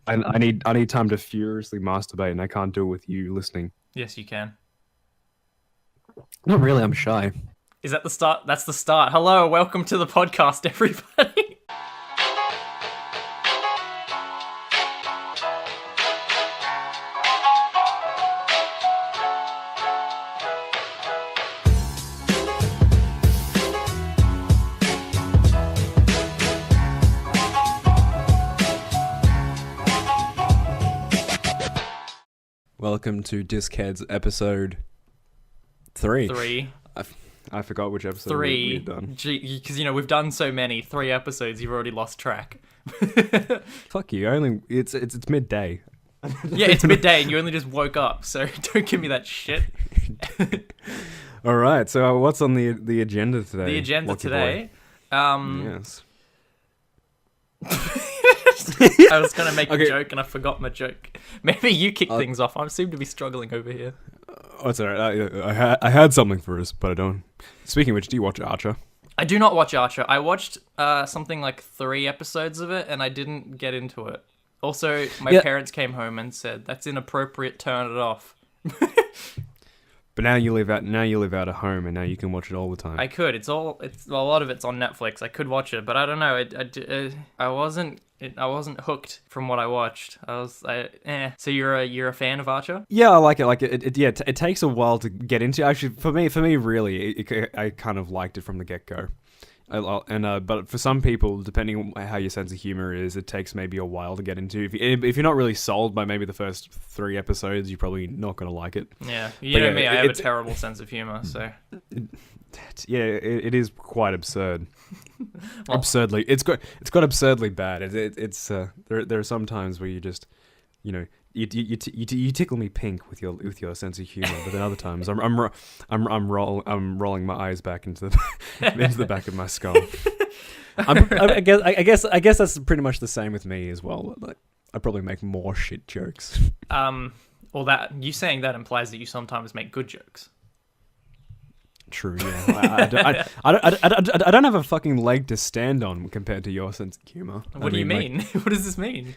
I need time to furiously masturbate, and I can't do it with you listening. Yes, you can. Not really. I'm shy. Is that the start? That's the start. Hello, welcome to the podcast, everybody. Welcome to Discheads episode 3. Three. I forgot which episode Three. we had done. Because, we've done so many. 3 episodes, you've already lost track. Fuck you. It's midday. Yeah, it's midday and you only just woke up, so don't give me that shit. All right. So what's on the agenda today? The agenda Lucky today. boy? Yes. I was going to make Okay. a joke and I forgot my joke. Maybe you kick things off. I seem to be struggling over here. Oh, it's alright. I had something for us, but I don't. Speaking of which, do you watch Archer? I do not watch Archer. I watched something like 3 episodes of it and I didn't get into it. Also, my parents came home and said, that's inappropriate, turn it off. But now you live out of home, and now you can watch it all the time. I could. It's a lot of it's on Netflix. I could watch it, but I don't know. I wasn't hooked from what I watched. So you're a fan of Archer? Yeah, I like it. It takes a while to get into. Actually, for me, really, I kind of liked it from the get go. But for some people, depending on how your sense of humor is, it takes maybe a while to get into. If you're not really sold by maybe the first 3 episodes, you're probably not gonna like it. Yeah, you know me. I have a terrible sense of humor, so. It is quite absurd. Well, Absurdly, it's got absurdly bad. There are some times where you just, you tickle me pink with your sense of humor, but then other times I'm rolling my eyes back into the back of my skull. I guess that's pretty much the same with me as well. Like, I probably make more shit jokes. Well, that you saying that implies that you sometimes make good jokes. True, yeah. I don't have a fucking leg to stand on compared to your sense of humor. What do you mean? What does this mean?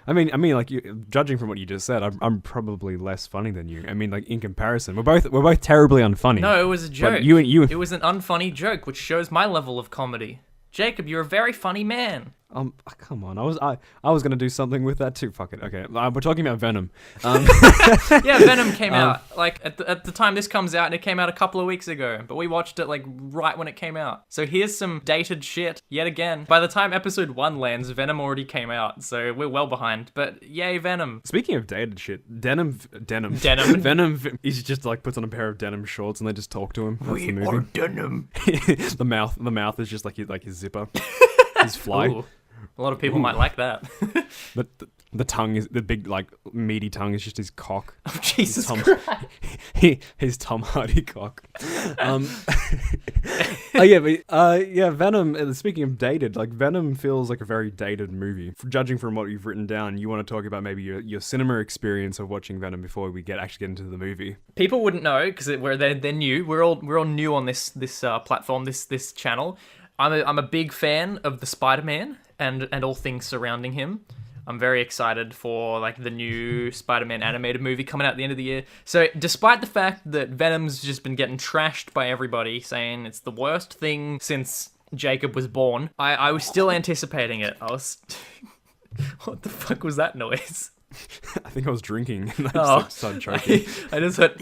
I mean, like, judging from what you just said, I'm probably less funny than you. I mean, like, in comparison, we're both terribly unfunny. No, it was a joke. But you, it was an unfunny joke, which shows my level of comedy. Jacob, you're a very funny man. Come on. I was gonna do something with that too. Fuck it. Okay, we're talking about Venom. Yeah, Venom came out like at the time this comes out, and it came out a couple of weeks ago. But we watched it like right when it came out. So here's some dated shit yet again. By the time episode 1 lands, Venom already came out, so we're well behind. But yay, Venom! Speaking of dated shit, denim. Venom. He just like puts on a pair of denim shorts and they just talk to him. That's the movie. Are denim. The mouth is just like his zipper. His fly. Ooh. A lot of people might like that. But the tongue is the big, like, meaty tongue is just his cock. Oh, Jesus Christ. His Tom Hardy cock. Yeah, Venom. Speaking of dated, like, Venom feels like a very dated movie. Judging from what you've written down, you want to talk about maybe your cinema experience of watching Venom before we actually get into the movie. People wouldn't know because they're new. We're all new on this platform, this channel. I'm a big fan of the Spider-Man and all things surrounding him. I'm very excited for like the new Spider-Man animated movie coming out at the end of the year. So despite the fact that Venom's just been getting trashed by everybody, saying it's the worst thing since Jacob was born, I was still anticipating it. I was... What the fuck was that noise? I think I was drinking and I just started choking. I just heard...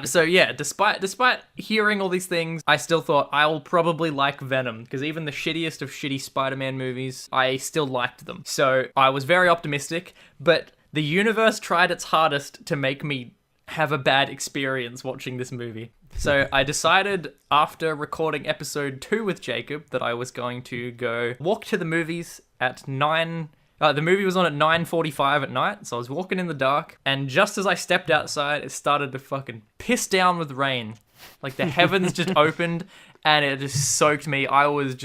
So yeah, despite hearing all these things, I still thought I'll probably like Venom, because even the shittiest of shitty Spider-Man movies, I still liked them. So I was very optimistic, but the universe tried its hardest to make me have a bad experience watching this movie. So I decided after recording episode 2 with Jacob that I was going to go walk to the movies at 9... the movie was on at 9:45 at night, so I was walking in the dark, and just as I stepped outside, it started to fucking piss down with rain. Like, the heavens just opened, and it just soaked me. I was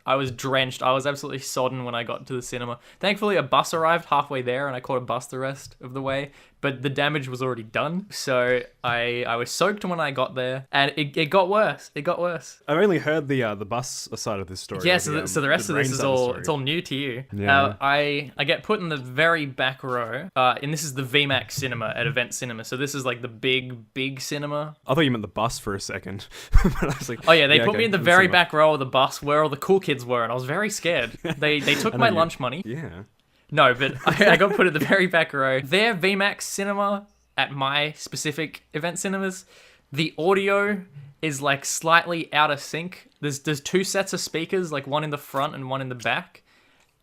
I was drenched. I was absolutely sodden when I got to the cinema. Thankfully, a bus arrived halfway there, and I caught a bus the rest of the way. But the damage was already done, so I was soaked when I got there, and it got worse. It got worse. I've only heard the bus side of this story. Yeah, so the rest of this is all new to you. Yeah. I get put in the very back row, and this is the VMAX cinema at Event Cinema. So this is like the big cinema. I thought you meant the bus for a second. But I was like, Oh yeah, they put okay, me in the very back row of the bus where all the cool kids were, and I was very scared. They took my lunch money. Yeah. No, but I got put at the very back row. Their VMAX cinema at my specific Event Cinemas, the audio is like slightly out of sync. There's two sets of speakers, like one in the front and one in the back,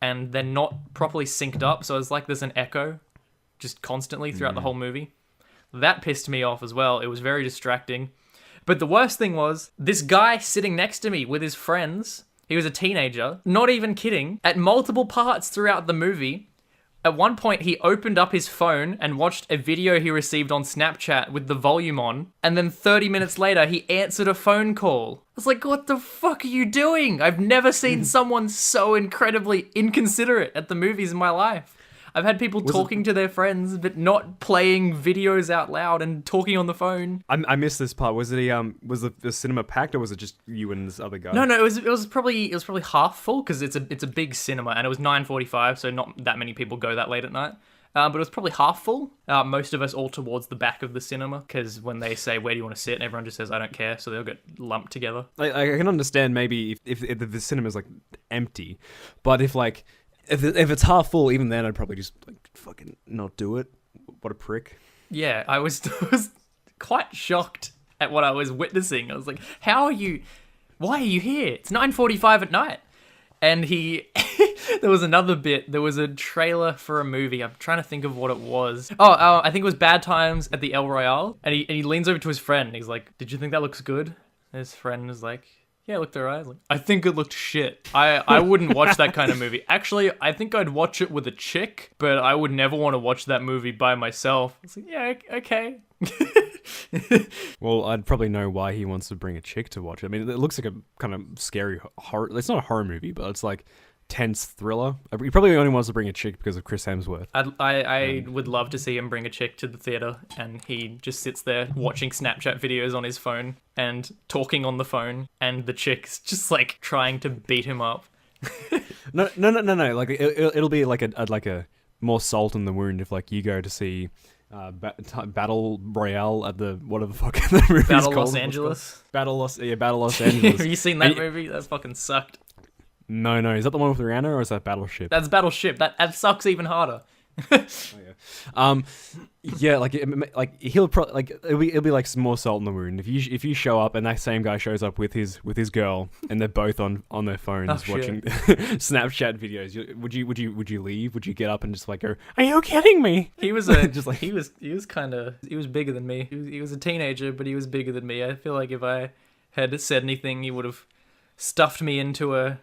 and they're not properly synced up, so it's like there's an echo just constantly throughout the whole movie. That pissed me off as well. It was very distracting. But the worst thing was, this guy sitting next to me with his friends, he was a teenager, not even kidding, at multiple parts throughout the movie. At one point, he opened up his phone and watched a video he received on Snapchat with the volume on, and then 30 minutes later, he answered a phone call. I was like, what the fuck are you doing? I've never seen someone so incredibly inconsiderate at the movies in my life. I've had people talking to their friends, but not playing videos out loud and talking on the phone. I missed this part. Was it was the cinema packed, or was it just you and this other guy? No, it was probably half full because it's a big cinema, and it was 9:45, so not that many people go that late at night. But it was probably half full. Most of us all towards the back of the cinema, because when they say, where do you want to sit? And everyone just says, I don't care. So they'll get lumped together. I can understand maybe if the cinema's like empty, but if it's half full, even then I'd probably just like fucking not do it. What a prick. Yeah, I was quite shocked at what I was witnessing. I was like, why are you here? It's 9:45 at night. And there was another bit. There was a trailer for a movie. I'm trying to think of what it was. I think it was Bad Times at the El Royale. And he leans over to his friend and he's like, did you think that looks good? And his friend is like, yeah, it looked alright. I was like, I think it looked shit. I wouldn't watch that kind of movie. Actually, I think I'd watch it with a chick, but I would never want to watch that movie by myself. I was like, yeah, okay. Well, I'd probably know why he wants to bring a chick to watch it. I mean, it looks like a kind of scary horror. It's not a horror movie, but it's like tense thriller. He probably only wants to bring a chick because of Chris Hemsworth. I would love to see him bring a chick to the theater, and he just sits there watching Snapchat videos on his phone and talking on the phone, and the chick's just like trying to beat him up. No. Like it'll be like a more salt in the wound if like you go to see Battle Royale at the whatever the fuck the movie's Battle called. Los Angeles. Battle Los Angeles. Have you seen that movie? That fucking sucked. No. Is that the one with Rihanna, or is that Battleship? That's Battleship. That sucks even harder. Yeah, like he'll probably like it'll be like some more salt in the wound if you show up and that same guy shows up with his girl and they're both on their phones watching Snapchat videos. Would you leave? Would you get up and just like go, are you kidding me? He was he was bigger than me. He was a teenager, but he was bigger than me. I feel like if I had said anything, he would have stuffed me into a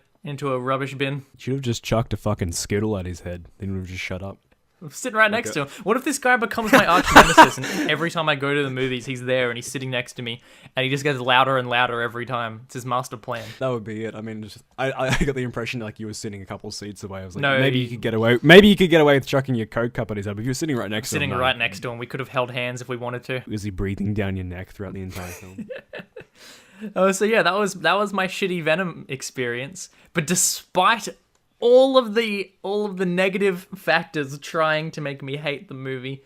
rubbish bin. You should have just chucked a fucking Skittle at his head. Then he would have just shut up. I'm sitting right next to him. What if this guy becomes my arch nemesis, and every time I go to the movies, he's there and he's sitting next to me, and he just gets louder and louder every time? It's his master plan. That would be it. I mean, I got the impression like you were sitting a couple seats away. I was like, no, maybe you could get away. Maybe you could get away with chucking your Coke cup at his head. But if you were sitting right next to him, right next to him, we could have held hands if we wanted to. Was he breathing down your neck throughout the entire film? So yeah, that was my shitty Venom experience. But despite all of the negative factors trying to make me hate the movie,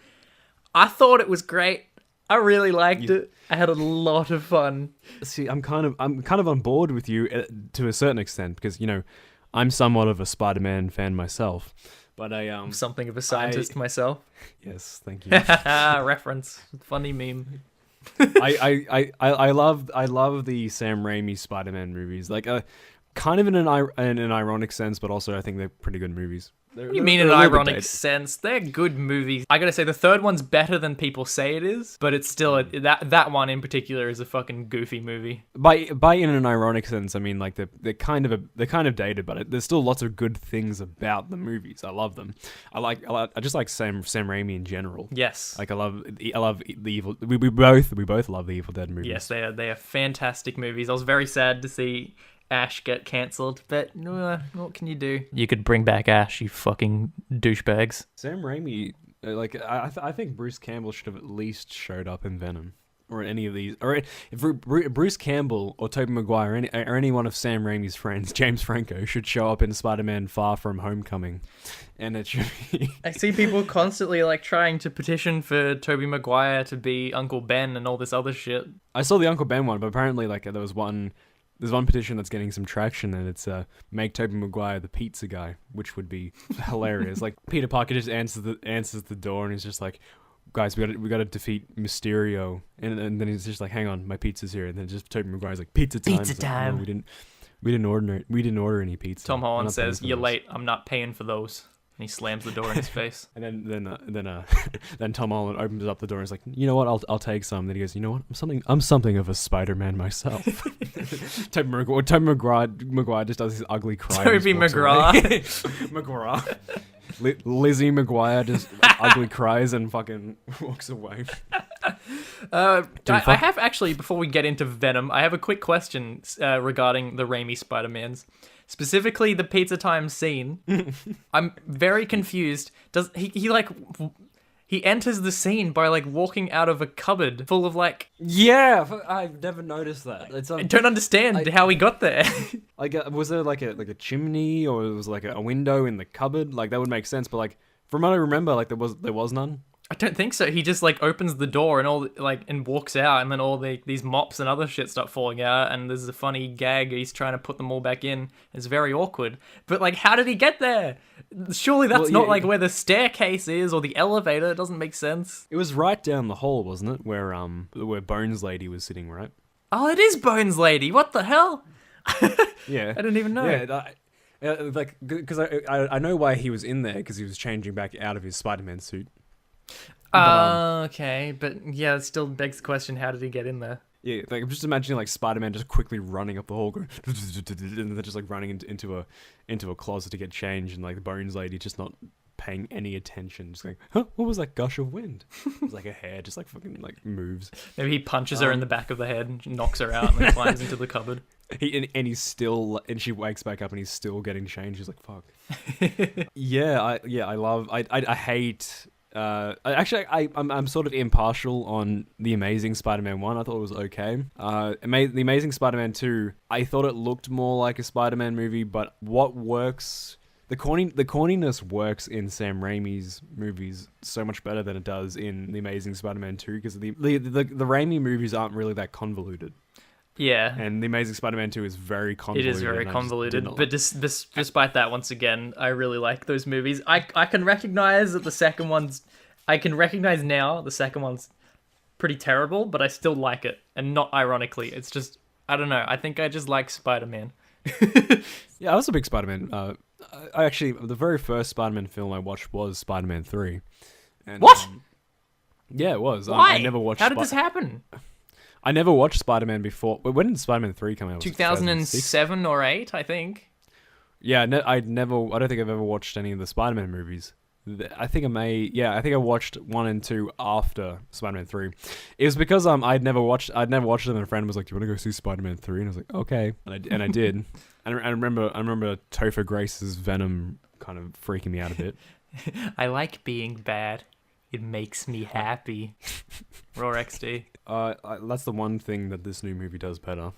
I thought it was great. I really liked it. I had a lot of fun. See, I'm kind of on board with you to a certain extent because I'm somewhat of a Spider-Man fan myself, but I'm something of a scientist myself. Yes, thank you. Reference, funny meme. I love the Sam Raimi Spider-Man movies, like kind of in an ironic sense, but also I think they're pretty good movies. What do you mean in an ironic sense? They're good movies. I gotta say, the third one's better than people say it is, but it's still that one in particular is a fucking goofy movie. By in an ironic sense, I mean like they're kind of dated, but there's still lots of good things about the movies. I love them. I just like Sam Raimi in general. Yes. Like I love the Evil. We both love the Evil Dead movies. Yes, they are fantastic movies. I was very sad to see Ash get cancelled, but what can you do? You could bring back Ash, you fucking douchebags. Sam Raimi, I think Bruce Campbell should have at least showed up in Venom. Or any of these, or if Bruce Campbell or Tobey Maguire or any one of Sam Raimi's friends, James Franco, should show up in Spider-Man Far From Homecoming, and it should be. I see people constantly like trying to petition for Tobey Maguire to be Uncle Ben and all this other shit. I saw the Uncle Ben one, but apparently like there's one petition that's getting some traction, and it's make Tobey Maguire the pizza guy, which would be hilarious. Like Peter Parker just answers the door, and he's just like, guys, we got to defeat Mysterio, and then he's just like, hang on, my pizza's here, and then just Tobey Maguire's like, pizza time. Pizza time. Like, no, we didn't order any pizza. Tom Holland says, "You're late. I'm not paying for those." And he slams the door in his face. And then Tom Holland opens up the door and is like, you know what, I'll take some. Then he goes, you know what, I'm something of a Spider-Man myself. Tobey Maguire just does his ugly cry. Tobey Maguire. Maguire. Lizzie McGuire just ugly cries and fucking walks away. I have actually, before we get into Venom, I have a quick question regarding the Raimi Spider-Mans. Specifically the pizza time scene. I'm very confused. Does he enters the scene by like walking out of a cupboard full of like... Yeah, I've never noticed that. I don't understand how he got there. Like, was there like a chimney, or was like a window in the cupboard? Like that would make sense, but like from what I remember, like there was none. I don't think so. He just like opens the door and walks out, and then all these mops and other shit start falling out, and there's a funny gag. He's trying to put them all back in. It's very awkward. But like, how did he get there? Surely that's not like where the staircase is or the elevator. It doesn't make sense. It was right down the hall, wasn't it? Where Bones Lady was sitting, right? Oh, it is Bones Lady. What the hell? Yeah, I didn't even know. Yeah, like because I know why he was in there, because he was changing back out of his Spider-Man suit. Okay, but yeah, it still begs the question: how did he get in there? Yeah, like I'm just imagining like Spider-Man just quickly running up the hall, going, and then just like running into a closet to get changed, and like the Bones Lady just not paying any attention, just going, huh, what was that gush of wind? It's like a hair just like fucking like moves. Maybe he punches her in the back of the head and knocks her out, and then climbs into the cupboard. He's still, and she wakes back up and he's still getting changed. She's like, fuck. I hate. I'm sort of impartial on the Amazing Spider-Man 1. I thought it was okay. The Amazing Spider-Man 2, I thought it looked more like a Spider-Man movie, but what works... The corniness works in Sam Raimi's movies so much better than it does in The Amazing Spider-Man 2, because the Raimi movies aren't really that convoluted. Yeah. And The Amazing Spider-Man 2 is very convoluted. It is very convoluted, but despite that, once again, I really like those movies. I can recognize that the second one's... I can recognize now the second one's pretty terrible, but I still like it. And not ironically. It's just... I don't know. I think I just like Spider-Man. Yeah, I was a big Spider-Man. I actually... The very first Spider-Man film I watched was Spider-Man 3. And, what? Yeah, it was. Why? I never watched... How did this happen? I never watched Spider-Man before. When did Spider-Man 3 come out? 2007 or 8, I think. Yeah, I don't think I've ever watched any of the Spider-Man movies. I think I watched 1 and 2 after Spider-Man 3. It was because I'd never watched them, and a friend was like, "Do you want to go see Spider-Man 3?" And I was like, "Okay," and I did. And I remember Topher Grace's Venom kind of freaking me out a bit. I like being bad. It makes me happy. Raw XD. That's the one thing that this new movie does better.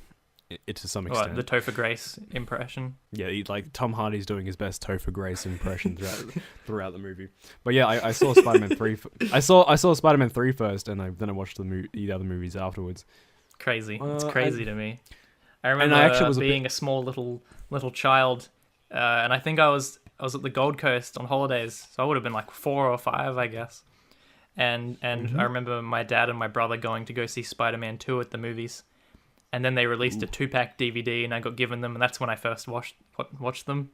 It to some extent. What, the Topher Grace impression? Yeah, like Tom Hardy's doing his best Topher Grace impression throughout the movie. But yeah, I saw Spider-Man 3. I saw Spider-Man 3 first, and then I watched the other movies afterwards. Crazy. It's crazy to me. I remember being a small little child, and I think I was at the Gold Coast on holidays, so I would have been like 4 or 5, I guess. And I remember my dad and my brother going to go see Spider-Man 2 at the movies. And then they released a 2-pack DVD, and I got given them, and that's when I first watched them.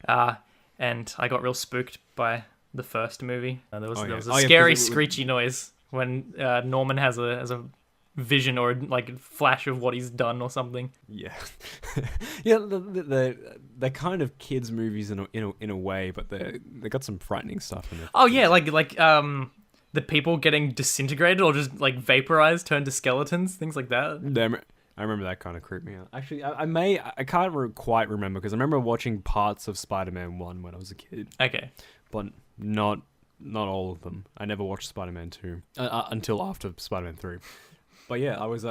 And I got real spooked by the first movie. There was a scary screechy noise when Norman has a vision or like flash of what he's done or something. Yeah, yeah. They're kind of kids' movies in a way, but they got some frightening stuff in it. Oh yeah, like the people getting disintegrated or just like vaporized, turned to skeletons, things like that. I remember that kind of creeped me out. Actually, I can't quite remember because I remember watching parts of Spider-Man 1 when I was a kid, Okay. but not all of them. I never watched Spider-Man 2 until after Spider-Man 3. But yeah, I was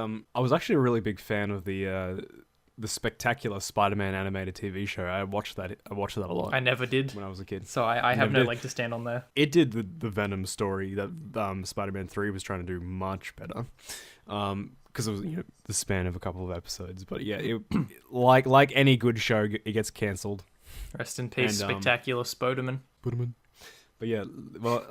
actually a really big fan of the spectacular Spider-Man animated TV show. I watched that a lot. I never did. When I was a kid. So I have no Never leg to stand on there. It did the Venom story that Spider-Man 3 was trying to do much better. Because it was the span of a couple of episodes. But yeah, it, like any good show, it gets cancelled. Rest in peace, And, spectacular Spoderman. But yeah, well,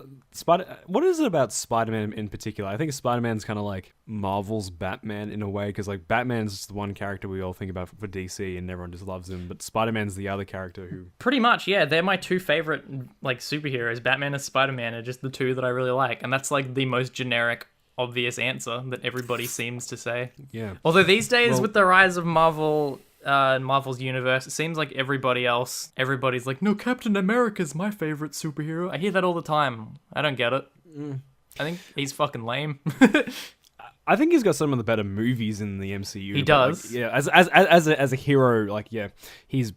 what is it about Spider-Man in particular? I think Spider-Man's kind of like Marvel's Batman in a way, because like Batman's the one character we all think about for DC, and everyone just loves him. But Spider-Man's the other character who... Pretty much, yeah. They're my two favorite like superheroes. Batman and Spider-Man are just the two that I really like, and that's like the most generic, obvious answer that everybody seems to say. Yeah. Although these days, with the rise of Marvel... Marvel's universe, it seems like everybody's like, no, Captain America's my favorite superhero. I hear that all the time. I don't get it. I think he's fucking lame. I think he's got some of the better movies in the MCU. He does. Like, yeah, as a hero, like he's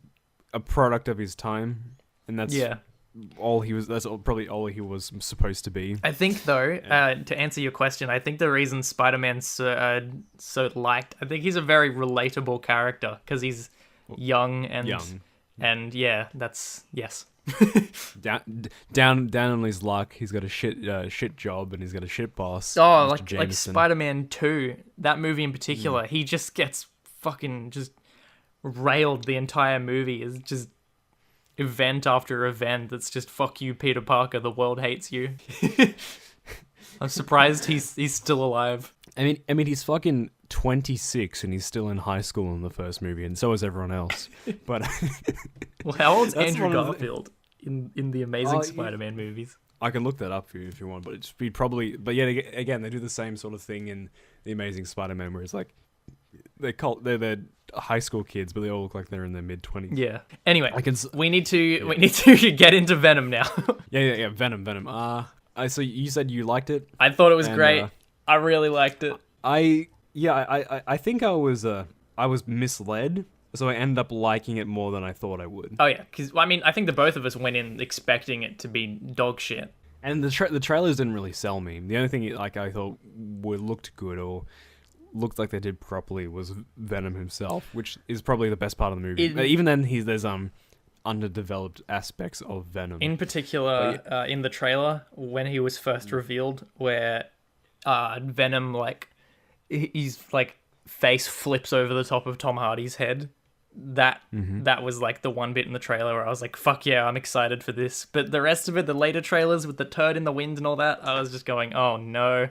a product of his time, and that's probably all he was supposed to be. I think though, to answer your question, I think the reason Spider-Man's so liked, I think he's a very relatable character because he's young and yeah, that's yes. down on his luck. He's got a shit job and he's got a shit boss. Oh, Mr. like Jameson. Spider-Man 2, that movie in particular, he just gets fucking just railed the entire movie. Is just event after event that's just fuck you, Peter Parker, the world hates you. I'm surprised he's still alive. I mean he's fucking 26 and he's still in high school in the first movie, and so is everyone else. But well, how old's That's Andrew one of the- Garfield in the Amazing Spider-Man movies? I can look that up for you if you want, but it's be probably. But yeah, again, they do the same sort of thing in the Amazing Spider-Man, where it's like they're high school kids, but they all look like they're in their mid-20s. Yeah. Anyway, I can. we need to get into Venom now. Yeah. Venom. So you said you liked it. I thought it was And, great. I really liked it. I think I was misled, so I ended up liking it more than I thought I would. Oh yeah, because I mean, I think the both of us went in expecting it to be dog shit. And the trailers didn't really sell me. The only thing like I thought looked good or looked like they did properly was Venom himself, which is probably the best part of the movie. Even then, there's underdeveloped aspects of Venom. In particular, in the trailer when he was first revealed, where Venom like he's like face flips over the top of Tom Hardy's head. That was like the one bit in the trailer where I was like, fuck yeah, I'm excited for this. But the rest of it, the later trailers with the turd in the wind and all that, I was just going, oh no.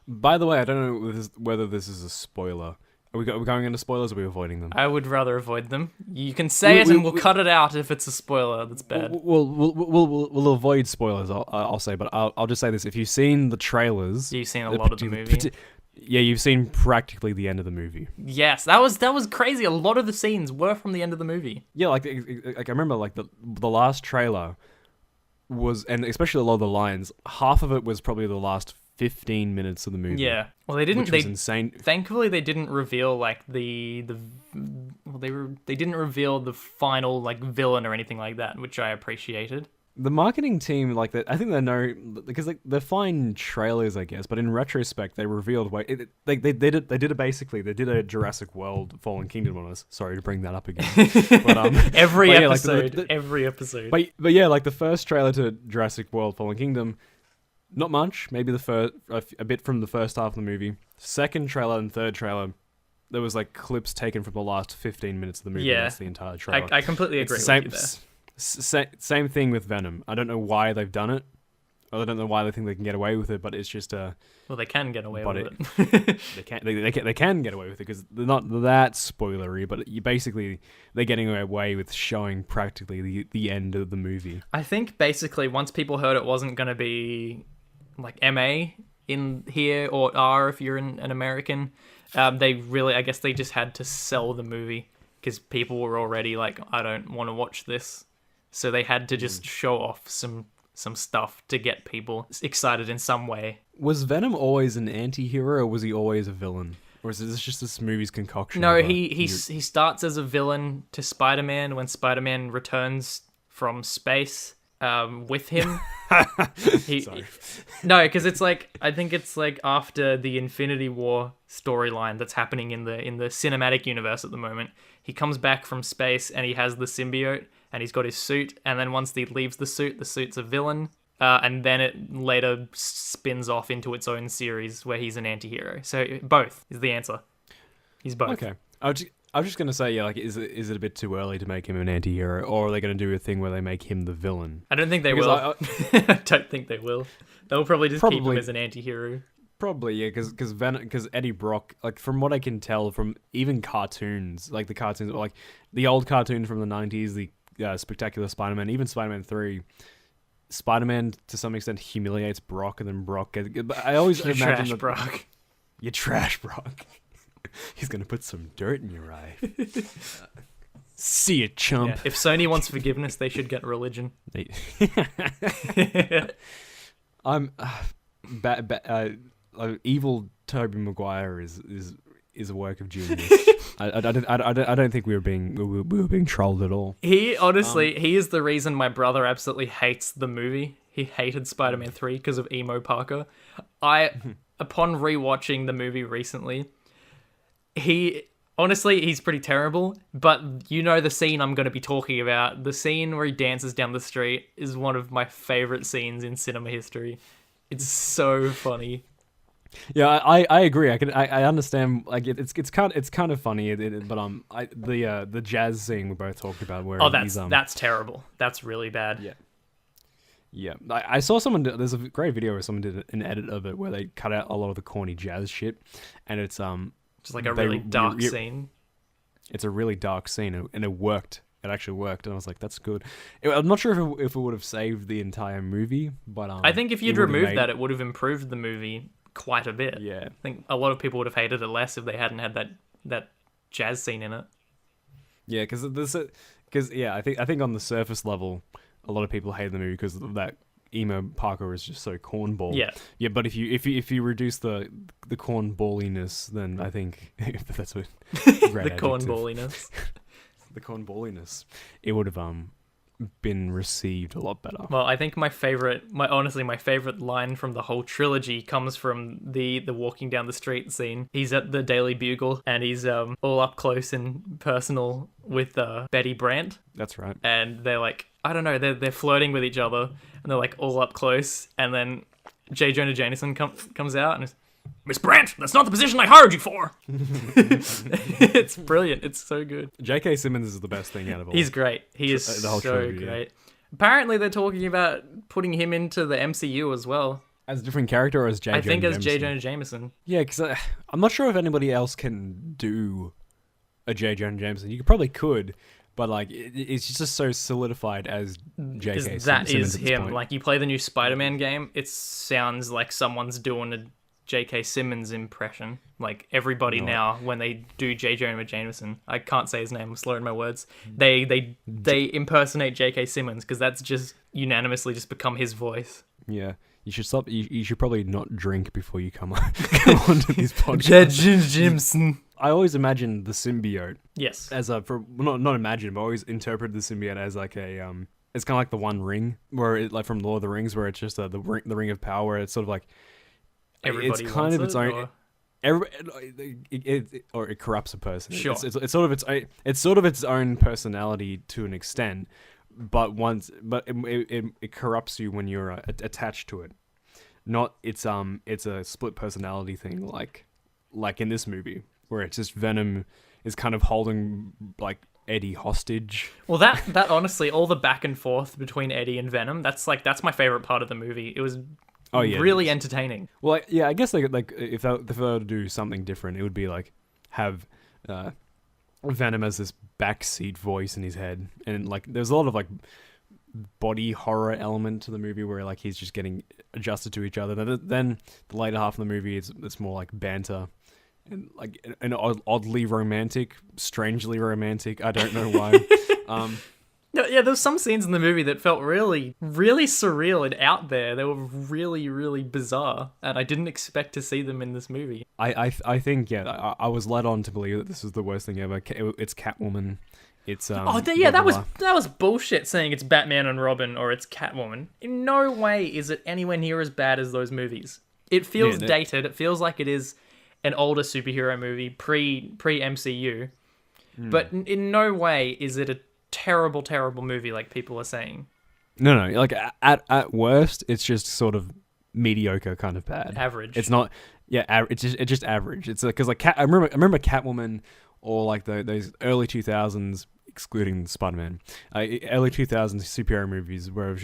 By the way, I don't know whether this is a spoiler. Are we going into spoilers, or are we avoiding them? I would rather avoid them. You can say it and we'll cut it out if it's a spoiler that's bad. We'll avoid spoilers, I'll say, but I'll just say this. If you've seen the trailers... You've seen a lot of the movie. Yeah, you've seen practically the end of the movie. Yes, that was crazy. A lot of the scenes were from the end of the movie. Yeah, like I remember like the last trailer was, and especially a lot of the lines, half of it was probably the last 15 minutes of the movie. Yeah. Well, they didn't. Which was insane. Thankfully, they didn't reveal like they didn't reveal the final like villain or anything like that, which I appreciated. The marketing team, like I think they know because they're fine trailers, I guess. But in retrospect, they revealed they did it basically. They did a Jurassic World Fallen Kingdom on us. Sorry to bring that up again. But, every but episode, yeah, every episode. But yeah, like the first trailer to Jurassic World Fallen Kingdom, not much. Maybe the first a bit from the first half of the movie. Second trailer and third trailer, there was like clips taken from the last 15 minutes of the movie. Yeah, that's the entire trailer. I completely agree with you there. Same thing with Venom. I don't know why they've done it. Or I don't know why they think they can get away with it, but it's just well, they can get away with it. they can get away with it because they're not that spoilery, but they're getting away with showing practically the end of the movie. I think basically once people heard it wasn't going to be like MA in here or R if you're an American, I guess they just had to sell the movie because people were already like, I don't want to watch this. So they had to just show off some stuff to get people excited in some way. Was Venom always an anti-hero or was he always a villain? Or is this just this movie's concoction? No, of, he starts as a villain to Spider-Man when Spider-Man returns from space with him. Sorry. No, because it's like, I think it's like after the Infinity War storyline that's happening in the cinematic universe at the moment. He comes back from space and he has the symbiote and he's got his suit. And then once he leaves the suit's a villain. And then it later spins off into its own series where he's an anti-hero. So both is the answer. He's both. Okay. I was just gonna say, yeah, like, is it a bit too early to make him an anti-hero, or are they gonna do a thing where they make him the villain? I don't think they will. I don't think they will. They'll probably just keep him as an anti-hero. Probably, yeah, because Eddie Brock, like, from what I can tell from even cartoons, like the cartoons, like the old cartoon from the 90s, the Spectacular Spider-Man, even Spider-Man 3. Spider-Man to some extent humiliates Brock, and then Brock gets. But I always imagine that Brock. You trash Brock. He's gonna put some dirt in your eye. See ya, chump. Yeah. If Sony wants forgiveness, they should get religion. I'm evil Tobey Maguire is a work of genius. I don't think we were being trolled at all. He honestly, he is the reason my brother absolutely hates the movie. He hated Spider-Man 3 because of Emo Parker. Upon rewatching the movie recently, he's pretty terrible, but you know the scene I'm going to be talking about. The scene where he dances down the street is one of my favorite scenes in cinema history. It's so funny. Yeah, I agree. I understand. Like it's kind of funny. But the jazz scene we both talked about where that's terrible. That's really bad. Yeah. I saw someone. There's a great video where someone did an edit of it where they cut out a lot of the corny jazz shit, and it's just like a really dark scene. It's a really dark scene, and it worked. It actually worked, and I was like, "That's good." I'm not sure if it would have saved the entire movie, but I think if you'd removed that, it would have improved the movie quite a bit. Yeah, I think a lot of people would have hated it less if they hadn't had that jazz scene in it. Yeah, I think on the surface level, a lot of people hate the movie because that Emo Parker is just so cornball. Yeah. But if you reduce the cornballiness, then I think if that's what the cornballiness. The cornballiness, it would have been received a lot better. Well, I think my favorite line from the whole trilogy comes from the walking down the street scene. He's at the Daily Bugle and he's all up close and personal with Betty Brant. That's right. And they're like, I don't know, they're flirting with each other and they're like all up close, and then J. Jonah Jameson comes out and is, Miss Brant, that's not the position I hired you for. It's brilliant. It's so good. J.K. Simmons is the best thing out of all. He's great. He is the whole so trilogy, great. Yeah. Apparently, they're talking about putting him into the MCU as well. As a different character, or as J. Jonah Jameson? I think as J. Jonah Jameson. Yeah, because I'm not sure if anybody else can do a J. Jonah Jameson. You probably could, but like it's just so solidified as J.K. Simmons. That is him. Like you play the new Spider-Man game, it sounds like someone's doing a J.K. Simmons impression. Like everybody now, when they do J. Jonah Jameson, I can't say his name, I'm slurring my words. They impersonate J.K. Simmons because that's just unanimously just become his voice. Yeah, you should stop. You should probably not drink before you come onto these podcasts. J. Jameson. I always imagined the symbiote. Yes. As not imagine, but I always interpreted the symbiote as like a it's kind of like the One Ring, where it like from Lord of the Rings, where it's just the ring of power. Where it's sort of like everybody it's kind of its own. Or? It corrupts a person. Sure. It's sort of its own personality to an extent, but it corrupts you when you're attached to it. Not it's a split personality thing like in this movie where it's just Venom is kind of holding like Eddie hostage. Well, that honestly, all the back and forth between Eddie and Venom, that's my favorite part of the movie. It was really entertaining. Well, yeah, I guess like if they were to do something different, it would be like have Venom as this backseat voice in his head, and like there's a lot of like body horror element to the movie where like he's just getting adjusted to each other. Then the later half of the movie, it's more like banter. And like an oddly romantic, strangely romantic. I don't know why. Yeah, there's some scenes in the movie that felt really, really surreal and out there. They were really, really bizarre, and I didn't expect to see them in this movie. I think I was led on to believe that this was the worst thing ever. It's Catwoman. It's Yeah, that was bullshit saying it's Batman and Robin or it's Catwoman. In no way is it anywhere near as bad as those movies. It feels dated. It feels like it is an older superhero movie pre MCU. But in no way is it a terrible, terrible movie like people are saying. No, like at worst, it's just sort of mediocre, kind of bad. Average. It's not. Yeah, it's just average. It's because like I remember Catwoman or like those early 2000s, excluding Spider-Man, early 2000s superhero movies where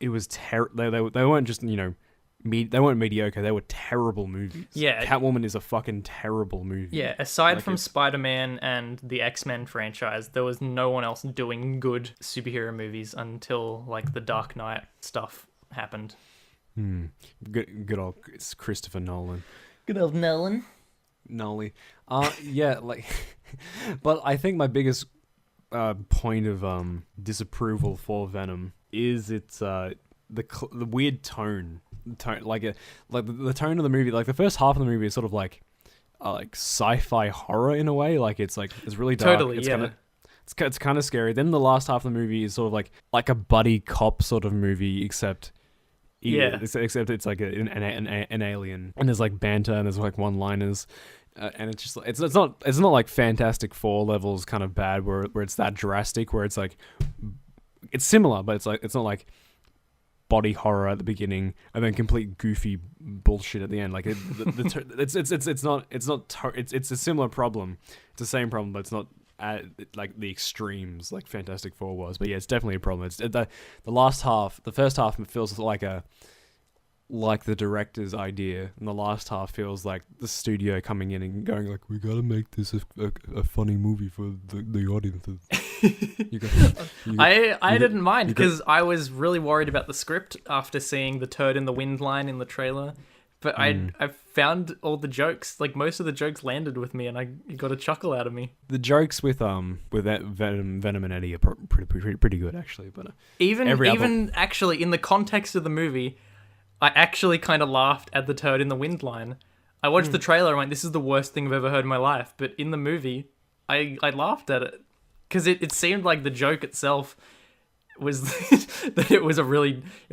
it was terrible. They weren't just they weren't mediocre. They were terrible movies. Yeah, Catwoman is a fucking terrible movie. Yeah, aside from Spider-Man and the X-Men franchise, there was no one else doing good superhero movies until like the Dark Knight stuff happened. Good old Christopher Nolan. Good old Nolan. Nolly. Yeah, like, but I think my biggest point of disapproval for Venom is its the weird tone. The tone of the movie, like the first half of the movie is sort of like sci-fi horror in a way. Like it's really dark. Totally, yeah. It's kind of scary. Then the last half of the movie is sort of like a buddy cop sort of movie, except it's like an alien, and there's like banter and there's like one-liners, and it's just it's not like Fantastic Four levels kind of bad where it's that drastic, where it's like it's similar, but it's not like body horror at the beginning and then complete goofy bullshit at the end. Like it's a similar problem. It's the same problem, but it's not at like the extremes like Fantastic Four was. But yeah, it's definitely a problem. It's the last half, the first half feels like the director's idea, and the last half feels like the studio coming in and going like, we gotta make this a funny movie for the audiences. I didn't mind because I was really worried about the script after seeing the turd in the wind line in the trailer. But I found all the jokes, like most of the jokes landed with me, and I got a chuckle out of me. The jokes with that Venom and Eddie are pretty good actually. But even actually in the context of the movie, I actually kind of laughed at the turd in the wind line. I watched the trailer and went, this is the worst thing I've ever heard in my life. But in the movie, I laughed at it. Because it seemed like the joke itself was that it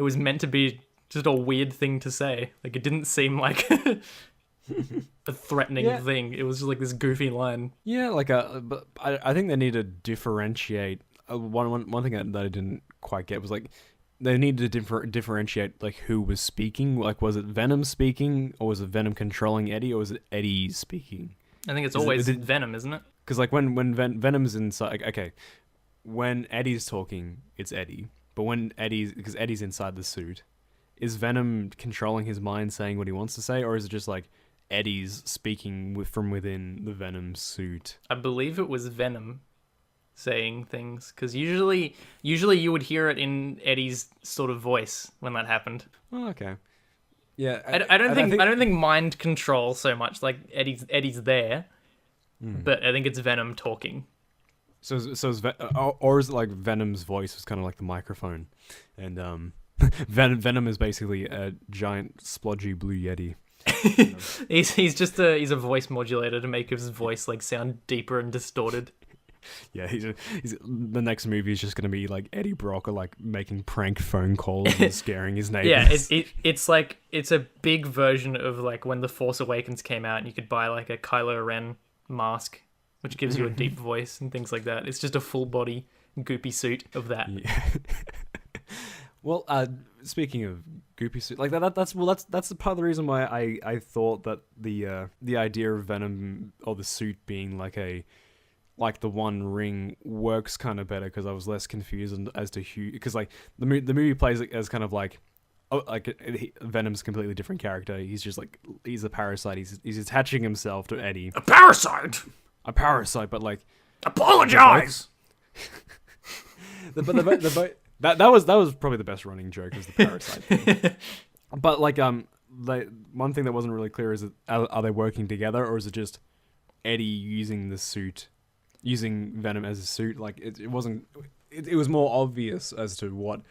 was meant to be just a weird thing to say. Like, it didn't seem like a threatening thing. It was just like this goofy line. Yeah, but I think they need to differentiate. One thing that I didn't quite get was like, they needed to differentiate like who was speaking. Like, was it Venom speaking, or was it Venom controlling Eddie, or was it Eddie speaking? I think it's always Venom, isn't it? Because like when Venom's inside, okay, when Eddie's talking, it's Eddie. But because Eddie's inside the suit, is Venom controlling his mind, saying what he wants to say, or is it just like Eddie's speaking from within the Venom suit? I believe it was Venom saying things, because usually you would hear it in Eddie's sort of voice when that happened. Oh, okay. Yeah, I don't think mind control so much. Like Eddie's there. But I think it's Venom talking. So is or is it like Venom's voice was kind of like the microphone, and Venom is basically a giant splodgy blue yeti. He's a voice modulator to make his voice like sound deeper and distorted. Yeah, he's the next movie is just going to be like Eddie Brock, or like making prank phone calls and scaring his neighbors. Yeah, it's a big version of like when The Force Awakens came out and you could buy like a Kylo Ren mask, which gives you a deep voice and things like that. It's just a full body goopy suit of that. Yeah. Well, speaking of goopy suit, like that's the part of the reason why I thought that the idea of Venom or the suit being like the One Ring works kind of better, because I was less confused as to who, because like the movie plays it as kind of like, Venom's a completely different character. He's just like, he's a parasite. He's attaching himself to Eddie. A parasite, but like, apologize. That was probably the best running joke, was the parasite thing. But like one thing that wasn't really clear is, are they working together, or is it just Eddie using Venom as a suit? Like it wasn't. it was more obvious as to what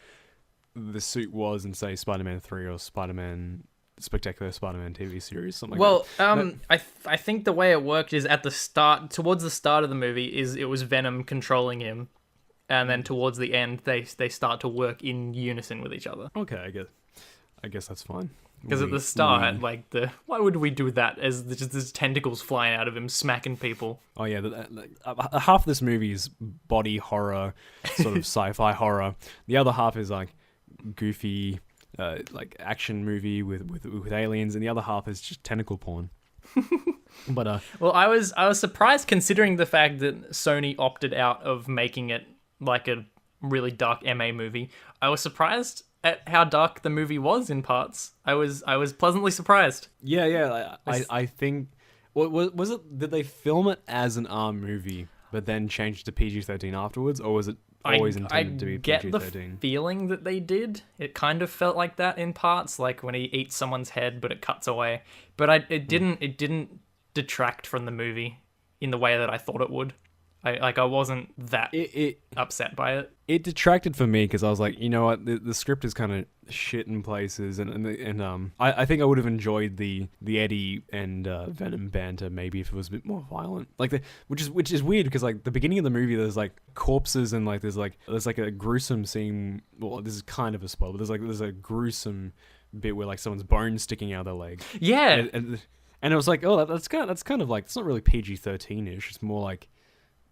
the suit was in, say, Spider-Man 3 or Spectacular Spider-Man TV series, something like that. I think the way it worked is at the start, towards the start of the movie, it was Venom controlling him, and then towards the end, they start to work in unison with each other. Okay, I guess that's fine. Because at the start, why would we do that? As just there's tentacles flying out of him, smacking people. Oh yeah, half of this movie is body horror, sort of sci-fi horror. The other half is like goofy, like action movie with aliens, and the other half is just tentacle porn. But well, I was surprised considering the fact that Sony opted out of making it like a really dark MA movie. I was surprised at how dark the movie was in parts. I was pleasantly surprised. Yeah. I think was it? Did they film it as an R movie, but then changed to PG-13 afterwards, or was it always intended to be PG-13? I get the feeling that they did. It kind of felt like that in parts, like when he eats someone's head, but it cuts away. But it didn't detract from the movie in the way that I thought it would. I wasn't that upset by it. It detracted for me because I was like, you know what, the script is kind of shit in places, and I think I would have enjoyed the Eddie and Venom banter maybe if it was a bit more violent, like which is weird because like the beginning of the movie there's like corpses and like there's like a gruesome scene. Well, this is kind of a spoiler, but there's a gruesome bit where like someone's bone sticking out of their leg. Yeah, and it was like, oh, that's kind of like, it's not really PG-13ish. It's more like,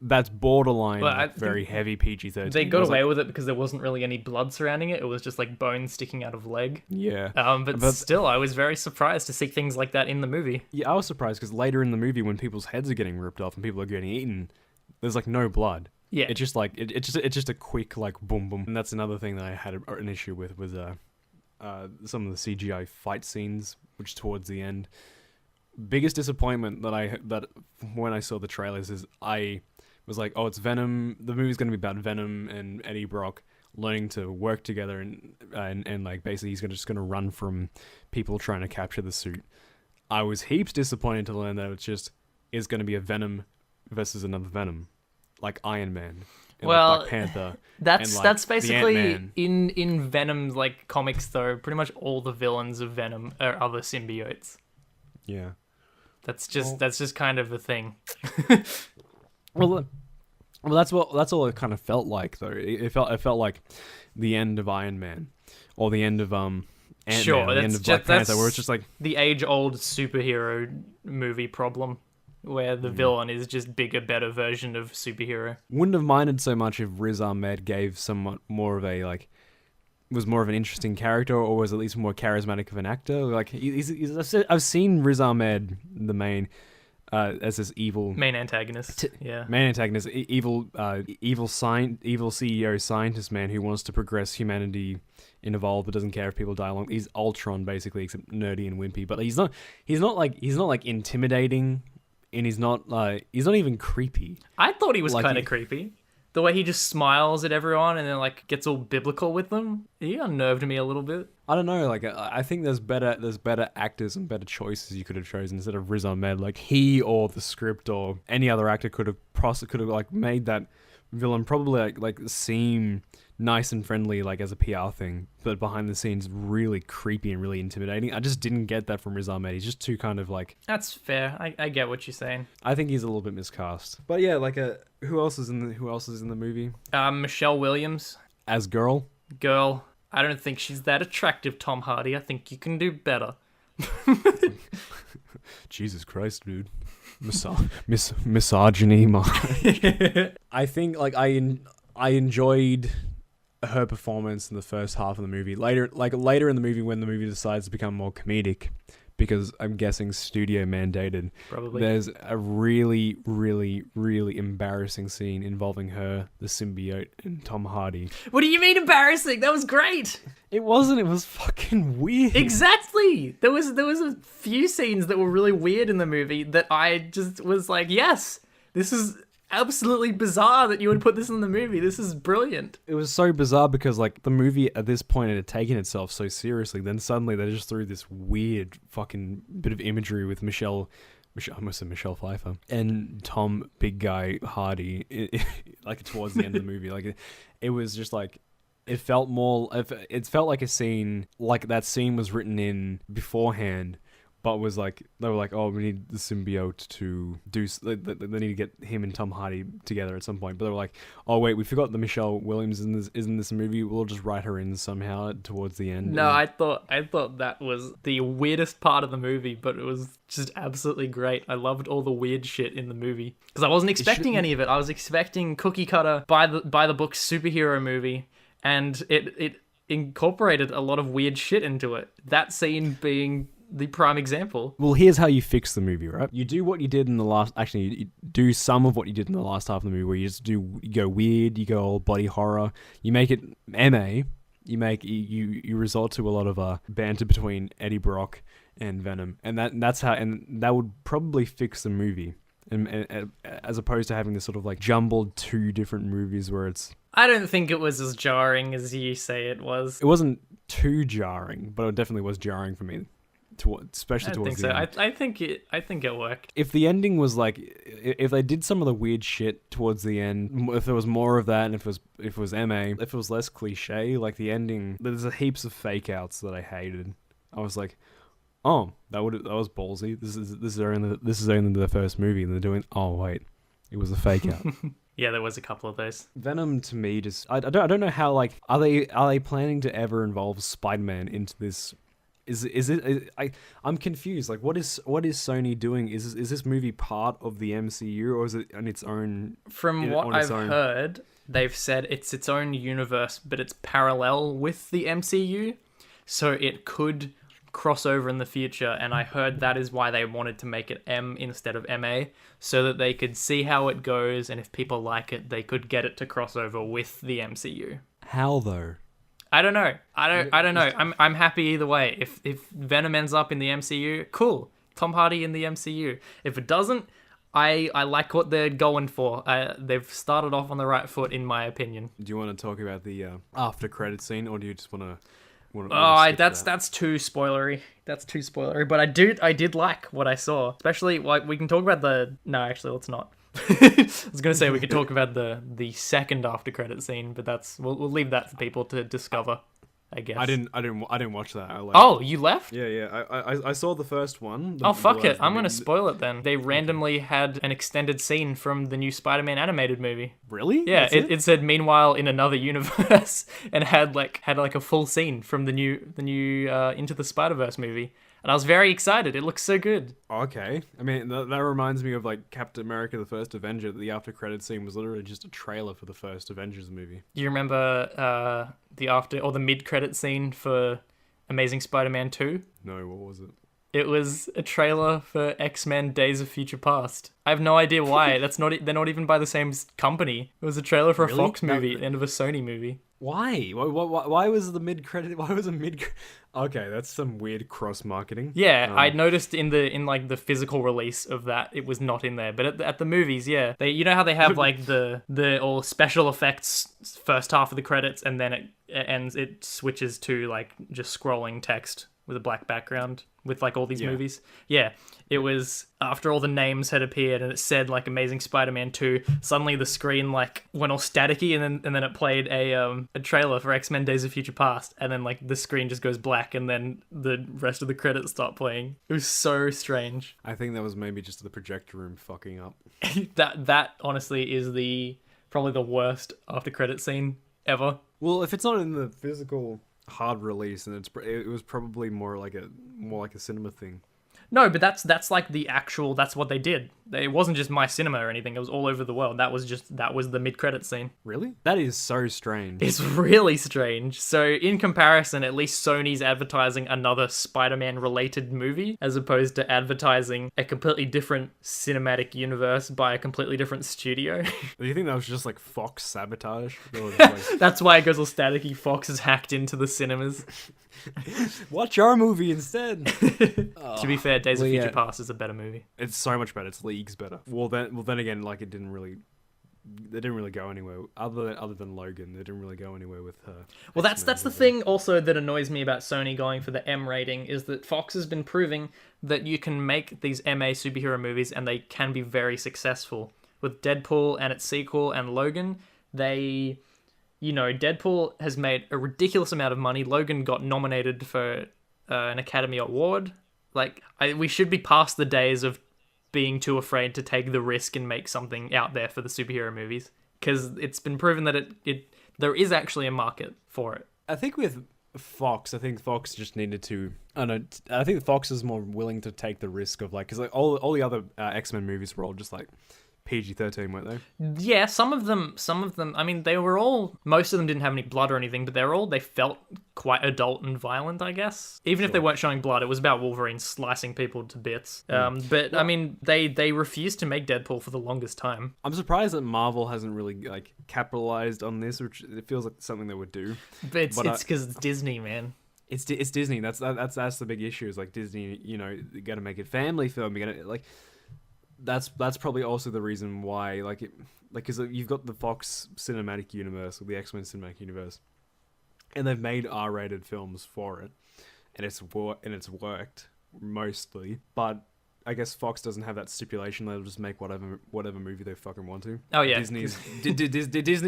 that's borderline very heavy PG-13. They got away with it because there wasn't really any blood surrounding it. It was just like bones sticking out of leg. Yeah. But still, I was very surprised to see things like that in the movie. Yeah, I was surprised because later in the movie, when people's heads are getting ripped off and people are getting eaten, there's like no blood. Yeah. It's just like it's just a quick like boom boom. And that's another thing that I had an issue with was some of the CGI fight scenes, which towards the end, biggest disappointment that when I saw the trailers is I was like, oh, it's Venom. The movie's going to be about Venom and Eddie Brock learning to work together and like basically he's just going to run from people trying to capture the suit. I was heaps disappointed to learn that it's going to be a Venom versus another Venom, like Iron Man. And well, Black Panther. That's basically in Venom's like comics though. Pretty much all the villains of Venom are other symbiotes. Yeah, that's just kind of a thing. Well, that's all it kind of felt like though. It felt like the end of Iron Man, or the end of Ant-Man, the end of Black Panther, where it's just like the age-old superhero movie problem, where the villain is just bigger, better version of superhero. Wouldn't have minded so much if Riz Ahmed gave somewhat more of a like, was more of an interesting character, or was at least more charismatic of an actor. Like I've seen Riz Ahmed, the main. As this evil main antagonist, evil CEO scientist man who wants to progress humanity and evolve, but doesn't care if people die along. He's Ultron basically, except nerdy and wimpy. But he's not like intimidating, and he's not even creepy. I thought he was kind of creepy. The way he just smiles at everyone and then like gets all biblical with them, he unnerved me a little bit. I don't know, like I think there's better actors and better choices you could have chosen instead of Riz Ahmed. Like he or the script or any other actor could have like made that villain probably like seem nice and friendly like as a PR thing, but behind the scenes really creepy and really intimidating. I just didn't get that from Riz Ahmed. He's just too kind of like. That's fair. I get what you're saying. I think he's a little bit miscast. But yeah, like who else is in the movie? Michelle Williams as Girl. I don't think she's that attractive, Tom Hardy. I think you can do better. Jesus Christ, dude. Misogyny, man. I think like I enjoyed her performance in the first half of the movie. Later in the movie, when the movie decides to become more comedic, because I'm guessing studio mandated. Probably. There's a really, really, really embarrassing scene involving her, the symbiote, and Tom Hardy. What do you mean embarrassing? That was great. It wasn't. It was fucking weird. Exactly. There was a few scenes that were really weird in the movie that I just was like, yes, this is absolutely bizarre that you would put this in the movie. This is brilliant. It was so bizarre because like the movie at this point had taken itself so seriously. Then suddenly they just threw this weird fucking bit of imagery with Michelle I must say Michelle Pfeiffer and Tom Big Guy Hardy, like towards the end of the movie, like it was just like it felt like a scene, like that scene was written in beforehand, but was like they were like, oh, we need the symbiote to do. They need to get him and Tom Hardy together at some point. But they were like, oh wait, we forgot that Michelle Williams isn't this movie. We'll just write her in somehow towards the end. No, I thought that was the weirdest part of the movie, but it was just absolutely great. I loved all the weird shit in the movie because I wasn't expecting any of it. I was expecting cookie cutter by the book superhero movie, and it incorporated a lot of weird shit into it. That scene being the prime example. Well, here's how you fix the movie, right? You do what you did in the last... Actually, you do some of what you did in the last half of the movie, where you go weird, you go all body horror, you make it MA, you resort to a lot of banter between Eddie Brock and Venom, and that would probably fix the movie, and as opposed to having this sort of like jumbled two different movies where it's... I don't think it was as jarring as you say it was. It wasn't too jarring, but it definitely was jarring for me. Especially towards the end. I think it worked. If the ending was like, if they did some of the weird shit towards the end, if there was more of that, and if it was MA, if it was less cliche, like the ending, there's heaps of fake outs that I hated. I was like, oh, that was ballsy. This is only the first movie, and they're doing. Oh wait, it was a fake out. Yeah, there was a couple of those. Venom to me just I don't know how, like, are they planning to ever involve Spider-Man into this? I'm confused. Like, what is Sony doing? Is this movie part of the MCU, or is it on its own? From what I've heard, they've said it's its own universe, but it's parallel with the MCU, so it could cross over in the future. And I heard that is why they wanted to make it M instead of MA, so that they could see how it goes, and if people like it, they could get it to cross over with the MCU. How though? I don't know. I don't know. I'm happy either way. If Venom ends up in the MCU, cool. Tom Hardy in the MCU. If it doesn't, I like what they're going for. They've started off on the right foot, in my opinion. Do you want to talk about the after credit scene, or do you just want to? That's too spoilery. That's too spoilery. But I did like what I saw. Especially, like, we can talk about the. No, actually, let's not. I was gonna say we could talk about the second after credit scene, but we'll leave that for people to discover, I guess. I didn't watch that. I left. Oh, you left? Yeah. I saw the first one. Fuck it! I'm gonna spoil it then. They randomly had an extended scene from the new Spider-Man animated movie. Really? Yeah. It said meanwhile in another universe, and had a full scene from the new Into the Spider-Verse movie. And I was very excited. It looks so good. Okay. I mean, that reminds me of, like, Captain America: The First Avenger. The after credit scene was literally just a trailer for the first Avengers movie. Do you remember the mid credit scene for Amazing Spider-Man 2? No, what was it? It was a trailer for X-Men: Days of Future Past. I have no idea why. They're not even by the same company. It was a trailer for a Fox movie, and of a Sony movie. Why? Why was the mid credit? Why was a mid? Okay, that's some weird cross marketing. Yeah, I noticed in the physical release of that, it was not in there. But at the movies, yeah, you know how they have like the all special effects first half of the credits, and then it switches to like just scrolling text with a black background with like all these movies. Yeah, it was after all the names had appeared and it said like Amazing Spider-Man 2, suddenly the screen like went all staticky, and then it played a trailer for X-Men: Days of Future Past, and then like the screen just goes black, and then the rest of the credits start playing. It was so strange. I think that was maybe just the projector room fucking up. that honestly is probably the worst after credit scene ever. Well, if it's not in the physical hard release, and it was probably more like a cinema thing. No, but that's like the actual. That's what they did. It wasn't just My Cinema or anything. It was all over the world. That was the mid-credit scene. Really? That is so strange. It's really strange. So in comparison, at least Sony's advertising another Spider-Man related movie, as opposed to advertising a completely different cinematic universe by a completely different studio. Do you think that was just like Fox sabotage? That's why it goes all staticky. Fox has hacked into the cinemas. Watch our movie instead. To be fair, Days of Future Past is a better movie. It's so much better. It's leagues better. Well then again, like, it didn't really they didn't really go anywhere other than Logan. They didn't really go anywhere with her. Well, that's the thing also that annoys me about Sony going for the M rating is that Fox has been proving that you can make these MA superhero movies and they can be very successful. With Deadpool and its sequel and Logan, Deadpool has made a ridiculous amount of money. Logan got nominated for an Academy Award. We should be past the days of being too afraid to take the risk and make something out there for the superhero movies, because it's been proven that there is actually a market for it. I think with Fox, Fox just needed to. I think Fox is more willing to take the risk of because all the other X-Men movies were all just PG-13, weren't they? Yeah, some of them. I mean, they were all. Most of them didn't have any blood or anything, but they felt quite adult and violent, I guess. Even if they weren't showing blood, it was about Wolverine slicing people to bits. But I mean, they refused to make Deadpool for the longest time. I'm surprised that Marvel hasn't really capitalized on this, which it feels like something they would do. But it's because it's Disney, man. It's Disney. That's the big issue. Is Disney. You got to make it family film. You got to That's probably also the reason why, because you've got the Fox Cinematic Universe, or the X-Men Cinematic Universe, and they've made R-rated films for it, and it's worked mostly. But I guess Fox doesn't have that stipulation; they'll just make whatever movie they fucking want to. Oh yeah, Disney's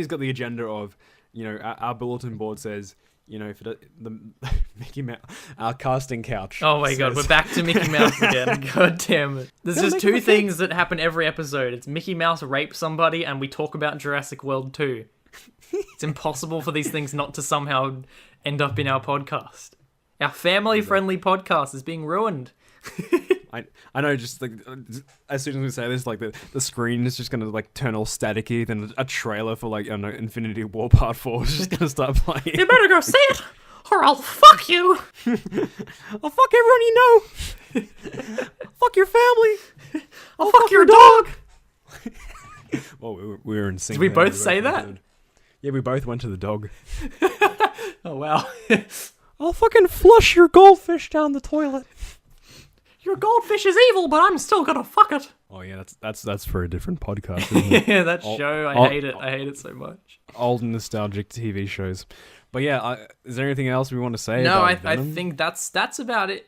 got the agenda of, our bulletin board says, the Mickey Mouse, our casting couch. Oh my god, we're back to Mickey Mouse again. God damn it. There's just two things that happen every episode. It's Mickey Mouse rapes somebody, and we talk about Jurassic World 2. It's impossible for these things not to somehow end up in our podcast. Our family-friendly podcast is being ruined. I know, just as soon as we say this, the screen is just gonna turn all staticky. Then a trailer for Infinity War Part 4 is just gonna start playing. You better go see it, or I'll fuck you. I'll fuck everyone you know. Fuck your family. I'll fuck your dog. Well, we were in sync. Did we both say that? Yeah, we both went to the dog. Oh wow. I'll fucking flush your goldfish down the toilet. Your goldfish is evil, but I'm still gonna fuck it. Oh yeah, that's for a different podcast, isn't it? Yeah, that show, I hate it. I hate it so much. Old nostalgic TV shows. But yeah, is there anything else we want to say? No, about I Venom? think that's about it.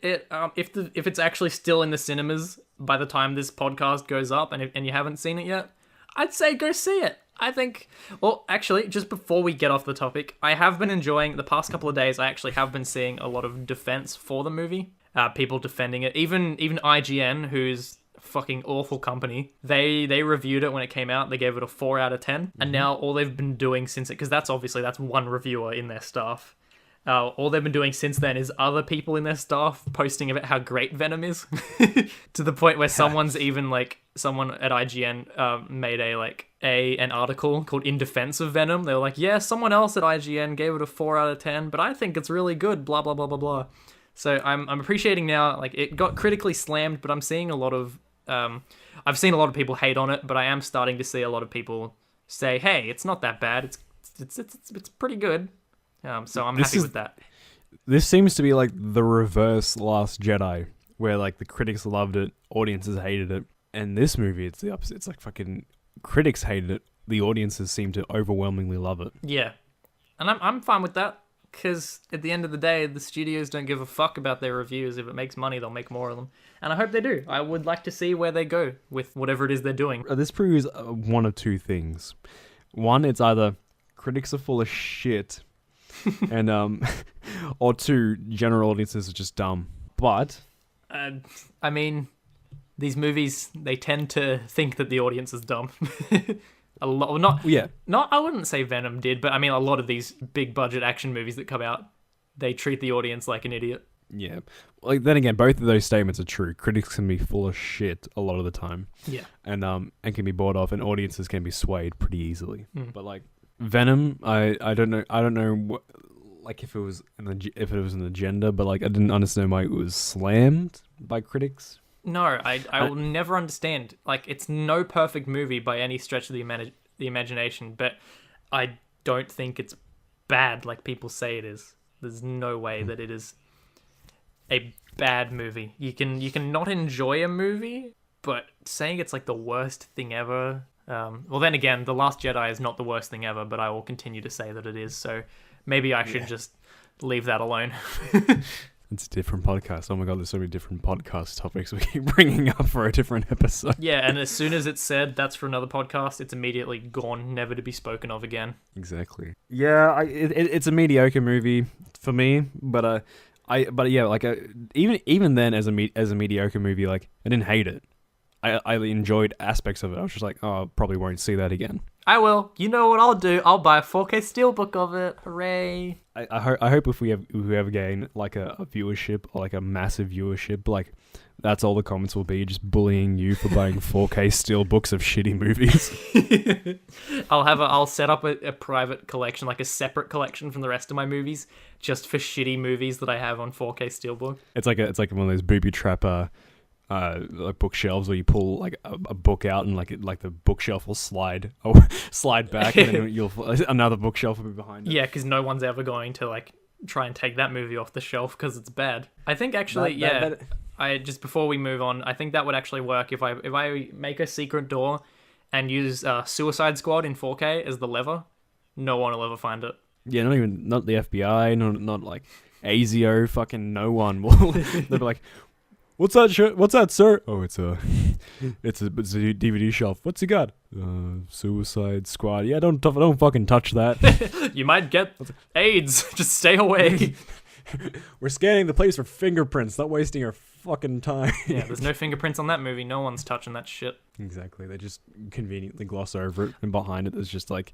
If it's actually still in the cinemas by the time this podcast goes up, and you haven't seen it yet, I'd say go see it. I think. Well, actually, just before we get off the topic, I have been enjoying the past couple of days. I actually have been seeing a lot of defense for the movie. People defending it. Even IGN, who's a fucking awful company, they reviewed it when it came out. They gave it a 4 out of 10. And now all they've been doing since it, because that's one reviewer in their staff. All they've been doing since then is other people in their staff posting about how great Venom is, to the point where someone at IGN made an article called "In Defense of Venom." They were like, "Yeah, someone else at IGN gave it a 4 out of 10, but I think it's really good." Blah blah blah blah blah. So I'm appreciating now. It got critically slammed, but I'm seeing a lot of I've seen a lot of people hate on it, but I am starting to see a lot of people say, "Hey, it's not that bad. It's pretty good." So I'm happy with that. This seems to be the reverse Last Jedi, where the critics loved it, audiences hated it, and this movie it's the opposite. It's fucking critics hated it, the audiences seem to overwhelmingly love it. Yeah, and I'm fine with that. Because at the end of the day, the studios don't give a fuck about their reviews. If it makes money, they'll make more of them. And I hope they do. I would like to see where they go with whatever it is they're doing. This proves one of two things. One, it's either critics are full of shit, and or two, general audiences are just dumb. But I mean, these movies, they tend to think that the audience is dumb. A lot, I wouldn't say Venom did, but I mean, a lot of these big budget action movies that come out, they treat the audience like an idiot. Yeah. Then again, both of those statements are true. Critics can be full of shit a lot of the time. Yeah. And can be bored off, and audiences can be swayed pretty easily. But Venom, I don't know what, if it was an agenda, but I didn't understand why it was slammed by critics. No, I will never understand. It's no perfect movie by any stretch of the imagination, but I don't think it's bad like people say it is. There's no way that it is a bad movie. You can not enjoy a movie, but saying it's the worst thing ever, Well, then again, The Last Jedi is not the worst thing ever, but I will continue to say that it is. So maybe I should just leave that alone. It's a different podcast. Oh my god, there's so many different podcast topics we keep bringing up for a different episode. Yeah, and as soon as it's said that's for another podcast, it's immediately gone, never to be spoken of again. Exactly. Yeah, it's a mediocre movie for me, but even then as a mediocre movie, like I didn't hate it. I enjoyed aspects of it. I was just like, oh, probably won't see that again. I will. You know what I'll do? I'll buy a 4K steelbook of it. Hooray! I hope if we ever gain like a viewership or like a massive viewership, like that's all the comments will be, just bullying you for buying 4K steelbooks of shitty movies. I'll set up a private collection, like a separate collection from the rest of my movies, just for shitty movies that I have on 4K steelbook. It's like one of those booby trap like bookshelves where you pull like a book out and like the bookshelf will slide back and then you'll another bookshelf will be behind it. Yeah, because no one's ever going to like try and take that movie off the shelf because it's bad. I think actually, I just before we move on, I think that would actually work if I make a secret door and use Suicide Squad in 4K as the lever. No one will ever find it. Yeah, not the FBI, not like ASIO, fucking no one will. They'll be like, What's that shirt? What's that, sir? Oh, it's a DVD shelf. What's he got? Suicide Squad. Yeah, don't fucking touch that. You might get AIDS. Just stay away. We're scanning the place for fingerprints. Not wasting our fucking time. Yeah, there's no fingerprints on that movie. No one's touching that shit. Exactly. They just conveniently gloss over it, and behind it there's just like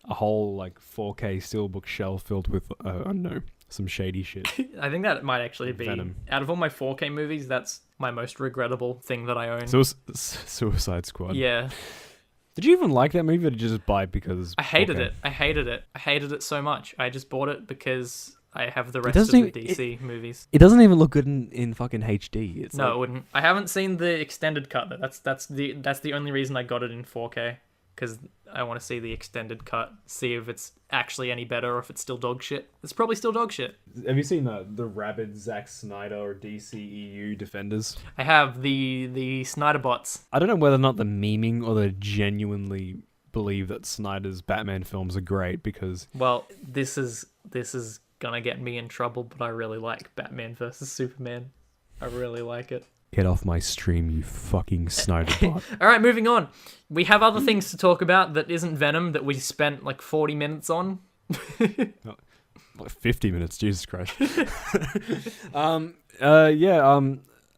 a whole like 4K steelbook shelf filled with I don't know. Some shady shit. I think that might actually be Venom. Out of all my 4K movies, that's my most regrettable thing that I own. Suicide Squad. Yeah. Did you even like that movie, or did you just buy it because? I hated it. I hated it so much. I just bought it because I have the rest of the DC movies. It doesn't even look good in fucking HD. It's no, it wouldn't. I haven't seen the extended cut. That's the only reason I got it in 4K. Because I want to see the extended cut, see if it's actually any better or if it's still dog shit. It's probably still dog shit. Have you seen the rabid Zack Snyder or DCEU defenders? I have the Snyder bots. I don't know whether or not they're memeing or they genuinely believe that Snyder's Batman films are great because... Well, this is gonna get me in trouble, but I really like Batman versus Superman. I really like it. Get off my stream, you fucking Snyder bot. Alright, moving on. We have other things to talk about that isn't Venom that we spent like 40 minutes on. Like 50 minutes, Jesus Christ.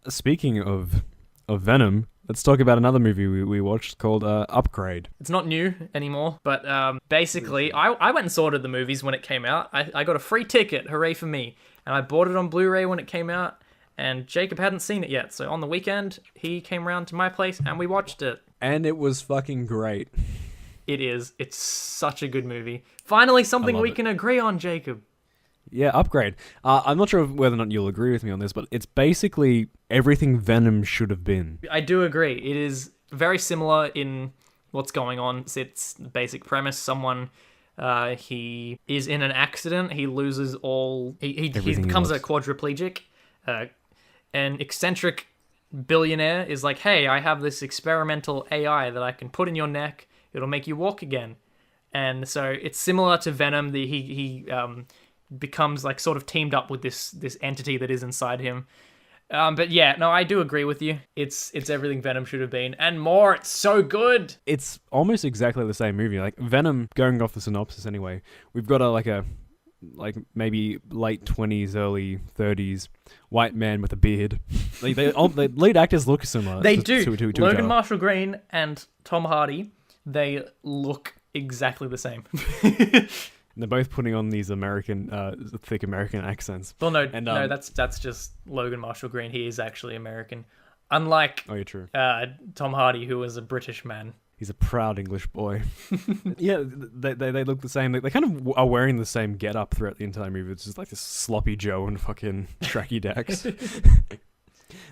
Speaking of Venom, let's talk about another movie we watched called Upgrade. It's not new anymore, but basically, I went and saw it at the movies when it came out. I got a free ticket, hooray for me. And I bought it on Blu-ray when it came out. And Jacob hadn't seen it yet, so on the weekend, he came round to my place and we watched it. And it was fucking great. It is. It's such a good movie. Finally, something we can agree on, Jacob. Yeah, Upgrade. I'm not sure whether or not you'll agree with me on this, but it's basically everything Venom should have been. I do agree. It is very similar in what's going on. It's the basic premise. Someone... he is in an accident. He loses all... He becomes a quadriplegic. An eccentric billionaire is like, hey, I have this experimental AI that I can put in your neck. It'll make you walk again. And so it's similar to Venom. He becomes like sort of teamed up with this entity that is inside him. But yeah, no, I do agree with you. It's everything Venom should have been and more. It's so good. It's almost exactly the same movie. Like Venom, going off the synopsis anyway, we've got a maybe late 20s, early 30s white man with a beard. Like the lead actors look similar. They do. To Logan Marshall Green and Tom Hardy, they look exactly the same. They're both putting on these American, thick American accents. Well, no, that's just Logan Marshall Green. He is actually American, unlike you're true. Tom Hardy, who is a British man. He's a proud English boy. Yeah, they look the same. They kind of are wearing the same get-up throughout the entire movie. It's just like this sloppy Joe and fucking tracky Dax.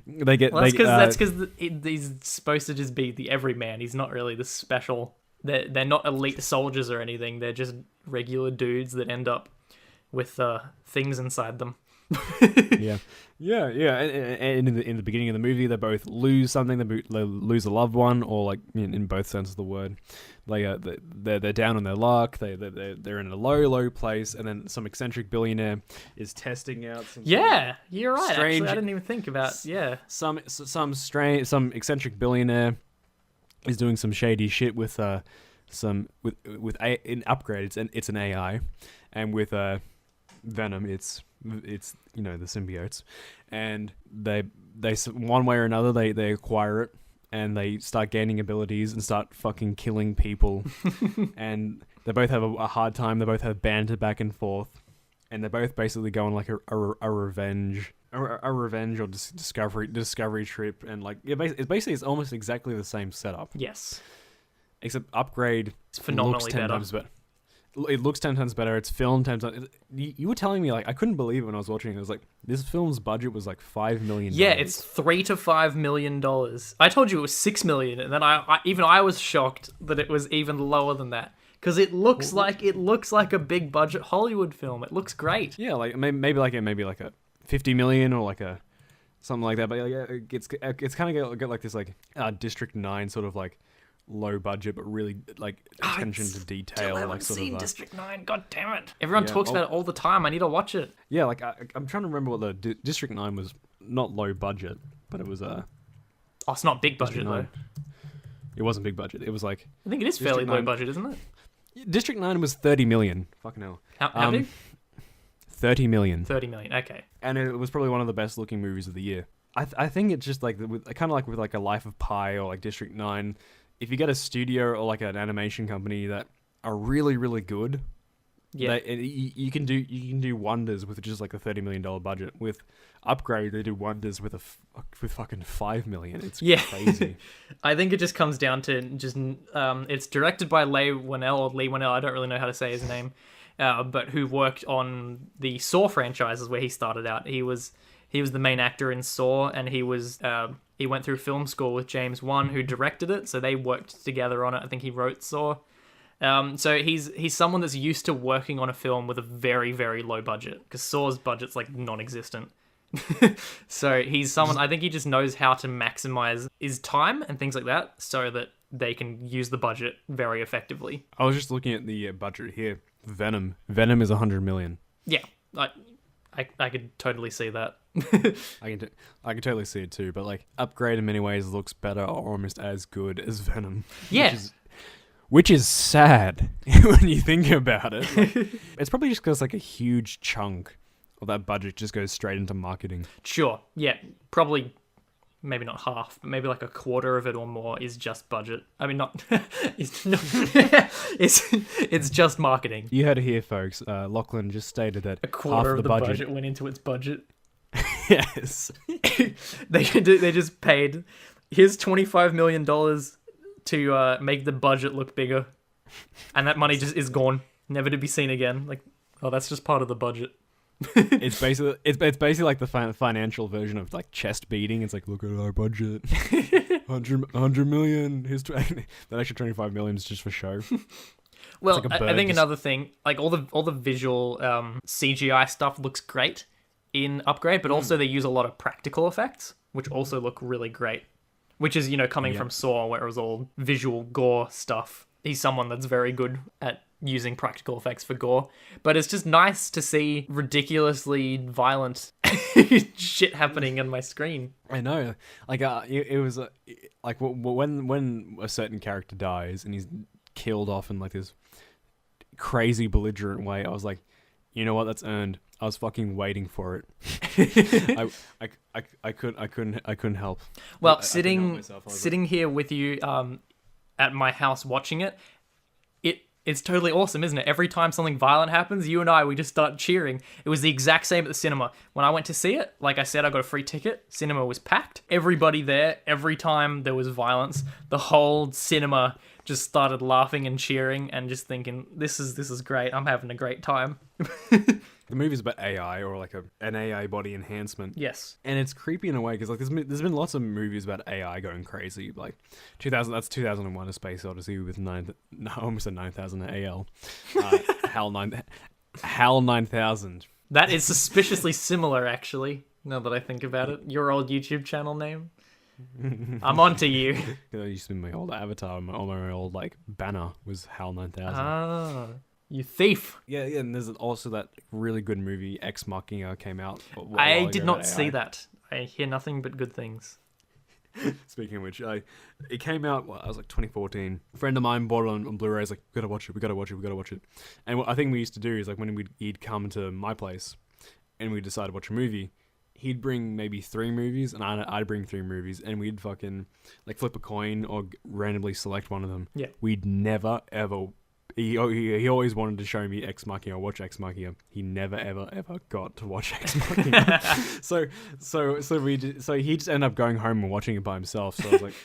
That's because he's supposed to just be the everyman. He's not really the special. They're not elite soldiers or anything. They're just regular dudes that end up with things inside them. And in the beginning of the movie, they both lose something. They lose a loved one, or like in both senses of the word. They're down on their luck. They're in a low place, and then some eccentric billionaire is testing out some. Yeah, you're right. Strange, actually, I didn't even think about. Yeah, some eccentric billionaire is doing some shady shit with in Upgrade. It's an AI, and with Venom, it's the symbiotes, and they one way or another they acquire it, and they start gaining abilities and start fucking killing people, and they both have a hard time. They both have banter back and forth, and they're both basically going like a revenge. A revenge or discovery trip, and like it's almost exactly the same setup. Yes, except Upgrade it's phenomenally looks 10 better. times better. It looks 10 times better. It's filmed 10 times. You were telling me, like, I couldn't believe it when I was watching it. It was like, this film's budget was like $5 million. Yeah, it's $3 to $5 million. I told you it was $6 million, and then I was shocked that it was even lower than that. Because it looks like a big budget Hollywood film. It looks great. Yeah, like maybe like a 50 million or like a something like that. But yeah, it's kind of got like this like District 9 sort of like low budget, but really like attention to detail. I haven't like sort seen of District 9. God damn it! Everyone talks about it all the time. I need to watch it. Yeah, like I'm trying to remember what the District 9 was. Not low budget, but it was Oh, it's not big budget though. It wasn't big budget. It was like I think it is fairly low budget, isn't it? District 9 was 30 million. Fucking hell. How big? 30 million. 30 million. Okay. And it was probably one of the best looking movies of the year. I think it's just like kind of like with like a Life of Pi or like District 9. If you get a studio or like an animation company that are really really good, yeah, you can do wonders with just like a $30 million budget. With Upgrade, they do wonders with with fucking $5 million. It's crazy. I think it just comes down to just it's directed by Lee Winnell. I don't really know how to say his name, but who worked on the Saw franchises where he started out. He was the main actor in Saw, and he went through film school with James Wan, who directed it. So they worked together on it. I think he wrote Saw. So he's someone that's used to working on a film with a very, very low budget, because Saw's budget's like non-existent. So he's someone, I think he just knows how to maximize his time and things like that so that they can use the budget very effectively. I was just looking at the budget here. Venom is 100 million. Yeah, I could totally see that. I can totally see it too, but like Upgrade in many ways looks better or almost as good as Venom. Yeah. Which is sad when you think about it. Like, it's probably just because like a huge chunk of that budget just goes straight into marketing. Sure. Yeah. Probably, maybe not half, but maybe like a quarter of it or more is just budget. I mean, not. It's just marketing. You heard it here, folks. Lachlan just stated that a quarter half of the budget went into its budget. Yes. They just paid. Here's $25 million to make the budget look bigger, and that money just is gone, never to be seen again. Like, oh, that's just part of the budget. It's basically like the financial version of like chest beating. It's like, look at our budget, 100 million. Here's that extra 25 million is just for show. Well, like I think another thing, like all the visual CGI stuff looks great in Upgrade, but also they use a lot of practical effects, which also look really great. Which is, coming from Saw, where it was all visual gore stuff. He's someone that's very good at using practical effects for gore. But it's just nice to see ridiculously violent shit happening on my screen. I know. Like, it was like when a certain character dies and he's killed off in like this crazy belligerent way, I was like, you know what, that's earned. I was fucking waiting for it. I couldn't help. Well, sitting here with you at my house watching it, it's totally awesome, isn't it? Every time something violent happens, you and we just start cheering. It was the exact same at the cinema. When I went to see it, like I said, I got a free ticket. Cinema was packed. Everybody there, every time there was violence, the whole cinema just started laughing and cheering and just thinking, this is great. I'm having a great time. The movie's about AI or like an AI body enhancement. Yes. And it's creepy in a way because like there's been lots of movies about AI going crazy. Like 2001: A Space Odyssey with almost a 9,000 AL. HAL 9000. That is suspiciously similar, actually, now that I think about it. Your old YouTube channel name. I'm onto you. That used to be my old avatar. My old like banner was HAL 9000. Ah, you thief. Yeah, and there's also that really good movie Ex Machina came out. I did not see that. I hear nothing but good things. Speaking of which, it came out. I was like 2014. A friend of mine bought it on Blu-ray. He's like, "We gotta watch it." And what I think we used to do is like when he'd come to my place, and we'd decide to watch a movie. He'd bring maybe 3 movies, and I'd bring 3 movies, and we'd fucking like flip a coin or randomly select one of them. Yeah. We'd never ever. He always wanted to show me Ex Machina or watch Ex Machina. He never ever got to watch Ex Machina. so he just ended up going home and watching it by himself. So I was like,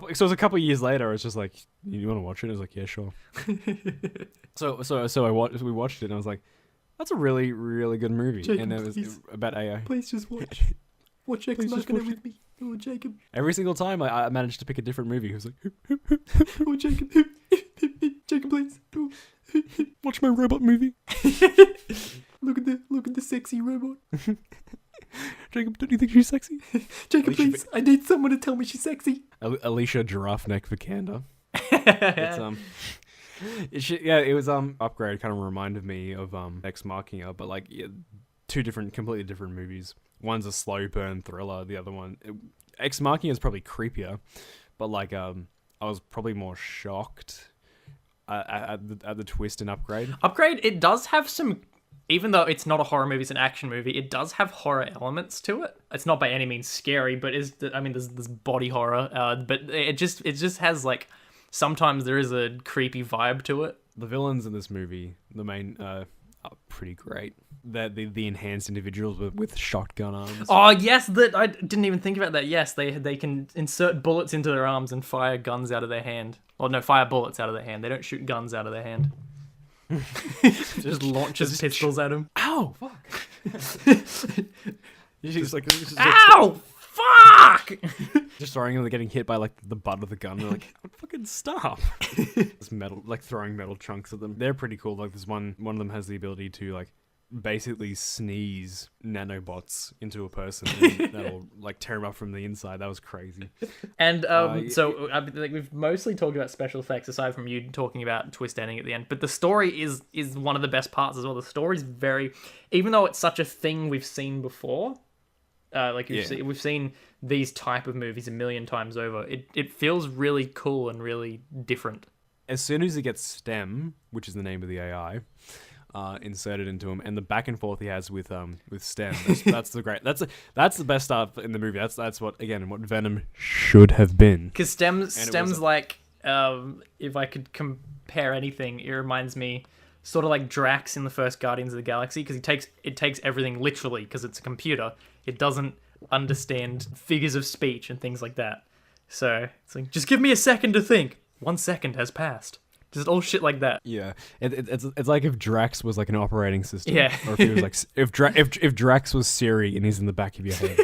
it was a couple of years later. It's just like, you want to watch it? I was like, yeah, sure. We watched it, and I was like, that's a really, really good movie. Jacob, and it was about AI. Please just watch Ex Machina with me. Oh, Jacob. Every single time I managed to pick a different movie. He was like, Oh, Jacob. Jacob, please. Oh. watch my robot movie. Look at the sexy robot. Jacob, don't you think she's sexy? Jacob, please. I need someone to tell me she's sexy. Alicia Giraffe Neck Vikander. It was Upgrade kind of reminded me of Ex Machina, but like 2 completely different movies. One's a slow burn thriller, the other one Ex Machina is probably creepier, but like I was probably more shocked at the twist in Upgrade. Upgrade, it does have some, even though it's not a horror movie, it's an action movie, it does have horror elements to it. It's not by any means scary, but there's body horror, but it just has like, sometimes there is a creepy vibe to it. The villains in this movie, the main, are pretty great. The enhanced individuals with shotgun arms. Oh yes, that I didn't even think about that. Yes, they can insert bullets into their arms and fire guns out of their hand. Or no, fire bullets out of their hand. They don't shoot guns out of their hand. Just launches pistols at them. Ow! Fuck! Ow! Fuck! Just throwing them, getting hit by like the butt of the gun. They're like, fucking stop! This metal, like throwing metal chunks at them. They're pretty cool. Like there's one of them has the ability to like basically sneeze nanobots into a person, and that'll like tear them up from the inside. That was crazy. And we've mostly talked about special effects aside from you talking about twist ending at the end, but the story is one of the best parts as well. The story's very, even though it's such a thing we've seen before, we've seen these type of movies a million times over, it feels really cool and really different. As soon as he gets STEM, which is the name of the AI, inserted into him, and the back and forth he has with STEM, that's the best stuff in the movie. That's what Venom should have been. Because STEM's like, if I could compare anything, it reminds me sort of like Drax in the first Guardians of the Galaxy, because it takes everything literally because it's a computer. It doesn't understand figures of speech and things like that. So it's like, just give me a second to think. 1 second has passed. Just all shit like that. Yeah, it's like if Drax was like an operating system. Yeah. Or if he was like if Drax was Siri and he's in the back of your head.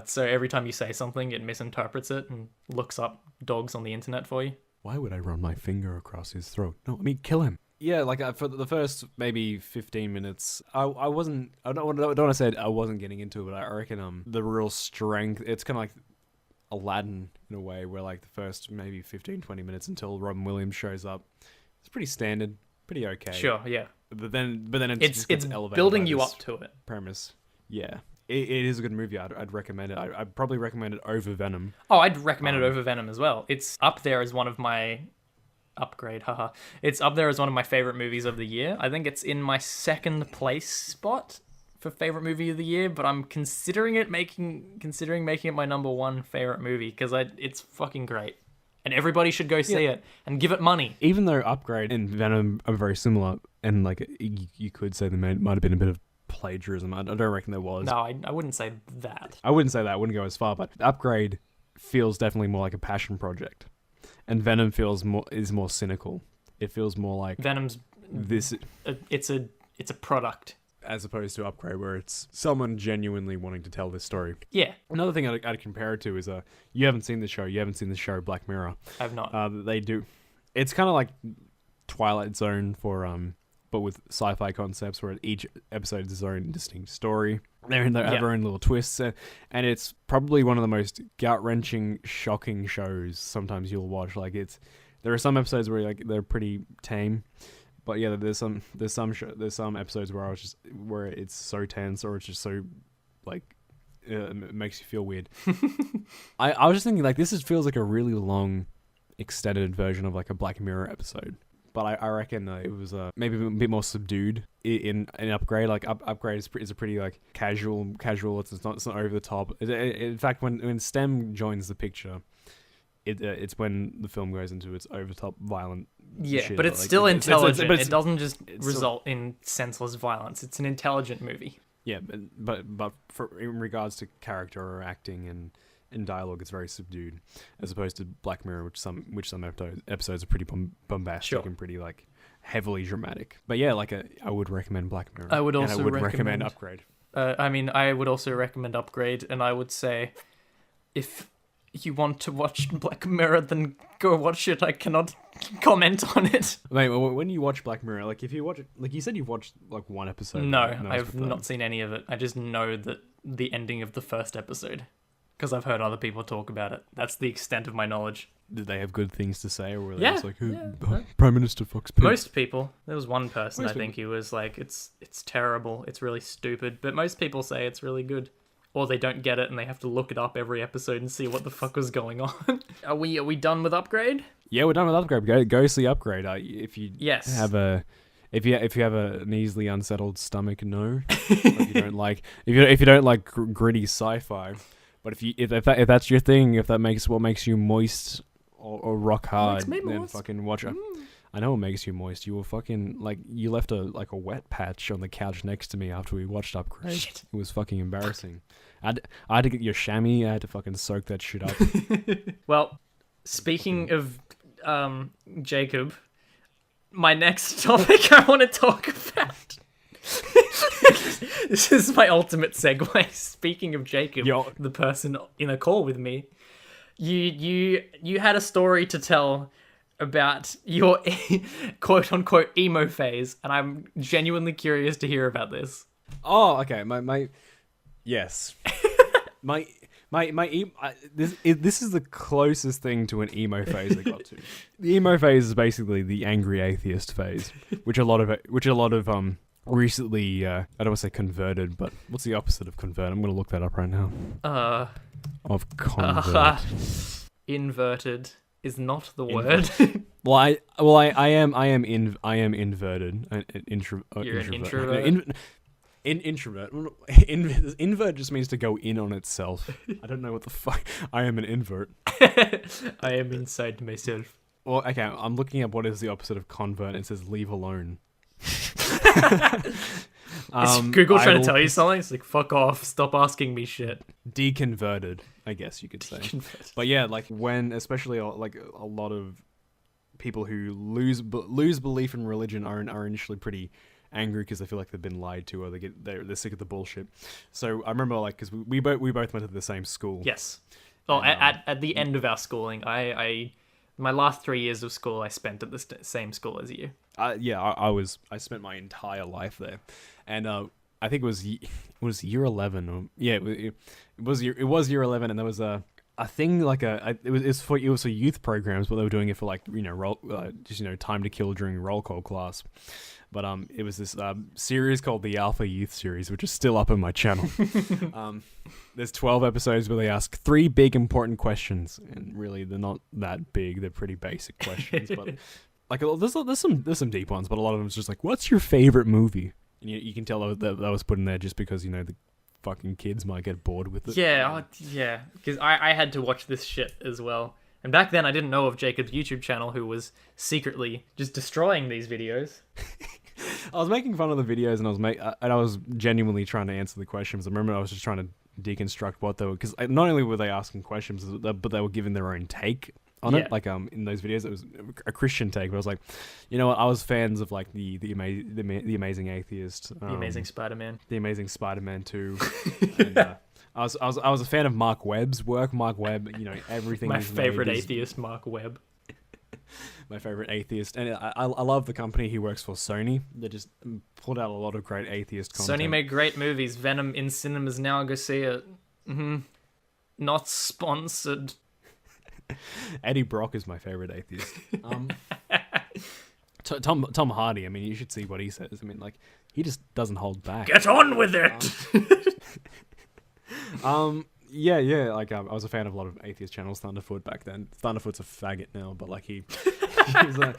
So every time you say something, it misinterprets it and looks up dogs on the internet for you. Why would I run my finger across his throat? No, I mean kill him. Yeah, like for the first maybe 15 minutes, I wasn't. I don't want to say I wasn't getting into it, but I reckon the real strength. It's kind of like Aladdin in a way, where like the first maybe 15-20 minutes until Robin Williams shows up, it's pretty standard, pretty okay. Sure, yeah. But then it's elevated building you up to it. Premise, yeah. It is a good movie. I'd recommend it. I'd probably recommend it over Venom. Oh, I'd recommend it over Venom as well. It's up there as one of my Upgrade, haha. It's up there as one of my favorite movies of the year. I think it's in my second place spot for favorite movie of the year, but I'm considering making it my number 1 favorite movie because it's fucking great, and everybody should go see it and give it money. Even though Upgrade and Venom are very similar, and like you could say there might have been a bit of plagiarism. I don't reckon there was. No, I wouldn't say that. I wouldn't say that. I wouldn't go as far, but Upgrade feels definitely more like a passion project. And Venom is more cynical. It feels more like Venom's this. It's a product, as opposed to Upgrade, where it's someone genuinely wanting to tell this story. Yeah. Another thing I'd compare it to is you haven't seen the show. You haven't seen the show Black Mirror. I've not. They do. It's kind of like Twilight Zone for but with sci-fi concepts where each episode is its own distinct story. They're in their own little twists, and it's probably one of the most gut-wrenching, shocking shows sometimes you'll watch. Like there are some episodes where like they're pretty tame, but yeah, there's some episodes where it's so tense or it's just so like it makes you feel weird. I was just thinking like feels like a really long, extended version of like a Black Mirror episode. But I reckon it was maybe a bit more subdued in Upgrade. Like Upgrade is a pretty like casual. It's not over the top. In fact, when STEM joins the picture, it's when the film goes into its over the top violent. Yeah, but it's still intelligent. It doesn't just result in senseless violence. It's an intelligent movie. Yeah, but in regards to character or acting and dialogue, it's very subdued, as opposed to Black Mirror, which some episodes are pretty bombastic and pretty like heavily dramatic. But yeah, like I would recommend Black Mirror. I would also recommend Upgrade. I would also recommend Upgrade, and I would say if you want to watch Black Mirror, then go watch it. I cannot comment on it. Mate, when you watch Black Mirror, like if you watch it, like you said, you've watched like one episode. No, I've not seen any of it. I just know that the ending of the first episode. Because I've heard other people talk about it. That's the extent of my knowledge. Did they have good things to say, or were they just like, Prime Minister fucks people? Most people. There was one person, I think, who was like, it's terrible, it's really stupid. But most people say it's really good. Or they don't get it and they have to look it up every episode and see what the fuck was going on. Are we done with Upgrade? Yeah, we're done with Upgrade. Go see Upgrade. If you have an easily unsettled stomach, no. If you don't like gritty sci-fi. But if that's your thing, if that makes what makes you moist or rock hard, then fucking watch it. I know what makes you moist. You were fucking like you left a wet patch on the couch next to me after we watched Upgrade. Shit. It was fucking embarrassing. I had to get your chamois. I had to fucking soak that shit up. Well, speaking of Jacob, my next topic I want to talk about. This is my ultimate segue. Speaking of Jacob, the person in a call with me, you had a story to tell about your quote unquote emo phase, and I'm genuinely curious to hear about this. Oh, okay. Yes. This is the closest thing to an emo phase I got to. The emo phase is basically the angry atheist phase, which a lot of recently, I don't want to say converted, but what's the opposite of convert? I'm going to look that up right now. Of convert. Inverted is not the word. I am inverted. You're an introvert. Introvert. Invert just means to go in on itself. I don't know what the fuck. I am an invert. I am inside myself. Well, okay, I'm looking at what is the opposite of convert. It says leave alone. Is Google trying to tell you something? It's like, fuck off, stop asking me shit. Deconverted, I guess you could say. But yeah, like when, especially like a lot of people who lose belief in religion are initially pretty angry because they feel like they've been lied to, or they're sick of the bullshit. So I remember like because we both went to the same school. Yes. Well, at the end of our schooling, I my last 3 years of school I spent at the same school as you. I spent my entire life there, and I think it was year 11. Or, yeah, it was year 11, and there was a thing like it was for youth programs, but they were doing it for like time to kill during roll call class. But it was this series called the Alpha Youth Series, which is still up on my channel. There's 12 episodes where they ask 3 big important questions, and really they're not that big. They're pretty basic questions, but like there's some deep ones, but a lot of them is just like, what's your favorite movie? And you can tell that was put in there just because the fucking kids might get bored with it. Yeah, because I had to watch this shit as well. And back then I didn't know of Jacob's YouTube channel, who was secretly just destroying these videos. I was making fun of the videos, and I was genuinely trying to answer the questions. I remember I was just trying to deconstruct what they were, because not only were they asking questions, but they were giving their own take on it. Like in those videos, it was a Christian take. But I was like, you know what? I was fans of like the Amazing Atheist, the Amazing Spider-Man, the Amazing Spider-Man 2. And, I was a fan of Mark Webb's work. Mark Webb, everything. My favorite atheist, Mark Webb. My favorite atheist, and I love the company he works for, Sony. They just pulled out a lot of great atheist content. Sony made great movies. Venom in cinemas now. Go see it. Not sponsored. Eddie Brock is my favorite atheist. Tom Hardy. I mean, you should see what he says. I mean, like, he just doesn't hold back. Get on with it. Yeah. Like, I was a fan of a lot of atheist channels. Thunderfoot back then. Thunderfoot's a faggot now, but like he was like,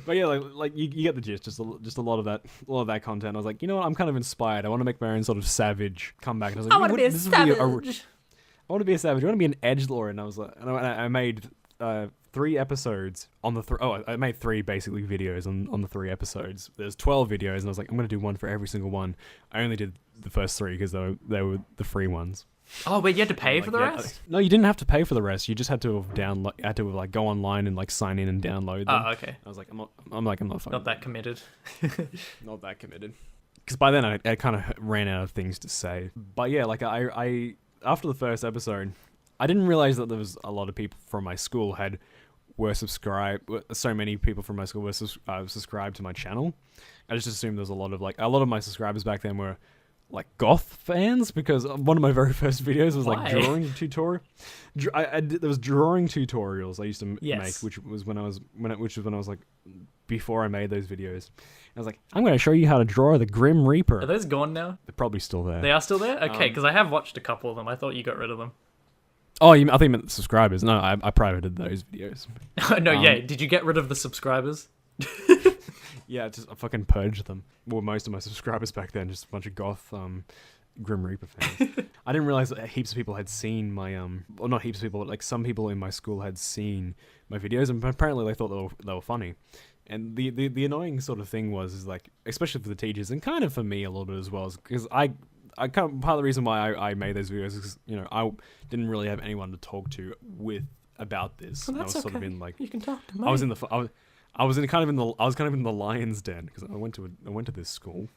but yeah, like you get the gist. Just a lot of that content. I was like, you know what? I'm kind of inspired. I want to make my own sort of savage comeback. And I was like, I want to be a savage. I want to be a savage. I want to be an edgelord. And I was like, and I made 3 episodes on the I made 3 basically videos on the 3 episodes. There's 12 videos, and I was like, I'm gonna do one for every single one. I only did the first 3 because they were the free ones. Oh, but you had to pay for the rest? No, you didn't have to pay for the rest. You just had to have go online and like sign in and download them. Oh, okay. I was like, I'm not fucking not that committed. Not that committed. Because by then I kind of ran out of things to say. But yeah, like I after the first episode, I didn't realize that there was a lot of people from my school were subscribed. So many people from my school were subscribed to my channel. I just assumed there was a lot of my subscribers back then were like goth fans, because one of my very first videos was like drawing tutorial. There was drawing tutorials I used to make, which was when I was like before I made those videos. I was like, I'm going to show you how to draw the Grim Reaper. Are those gone now? They're probably still there. They are still there? Okay, because I have watched a couple of them. I thought you got rid of them. Oh, I think you meant the subscribers. No, I privated those videos. No, yeah. Did you get rid of the subscribers? Yeah, just I fucking purged them. Well, most of my subscribers back then, just a bunch of goth Grim Reaper fans. I didn't realize that heaps of people had seen my well, not heaps of people, but like some people in my school had seen my videos, and apparently they thought they were funny. And the annoying sort of thing is like, especially for the teachers and kind of for me a little bit as well, because I kind of, part of the reason why I made those videos is because, I didn't really have anyone to talk to about this. Well, that's I was sort of in like, you can talk to me. I was kind of in the lion's den, because I went to this school,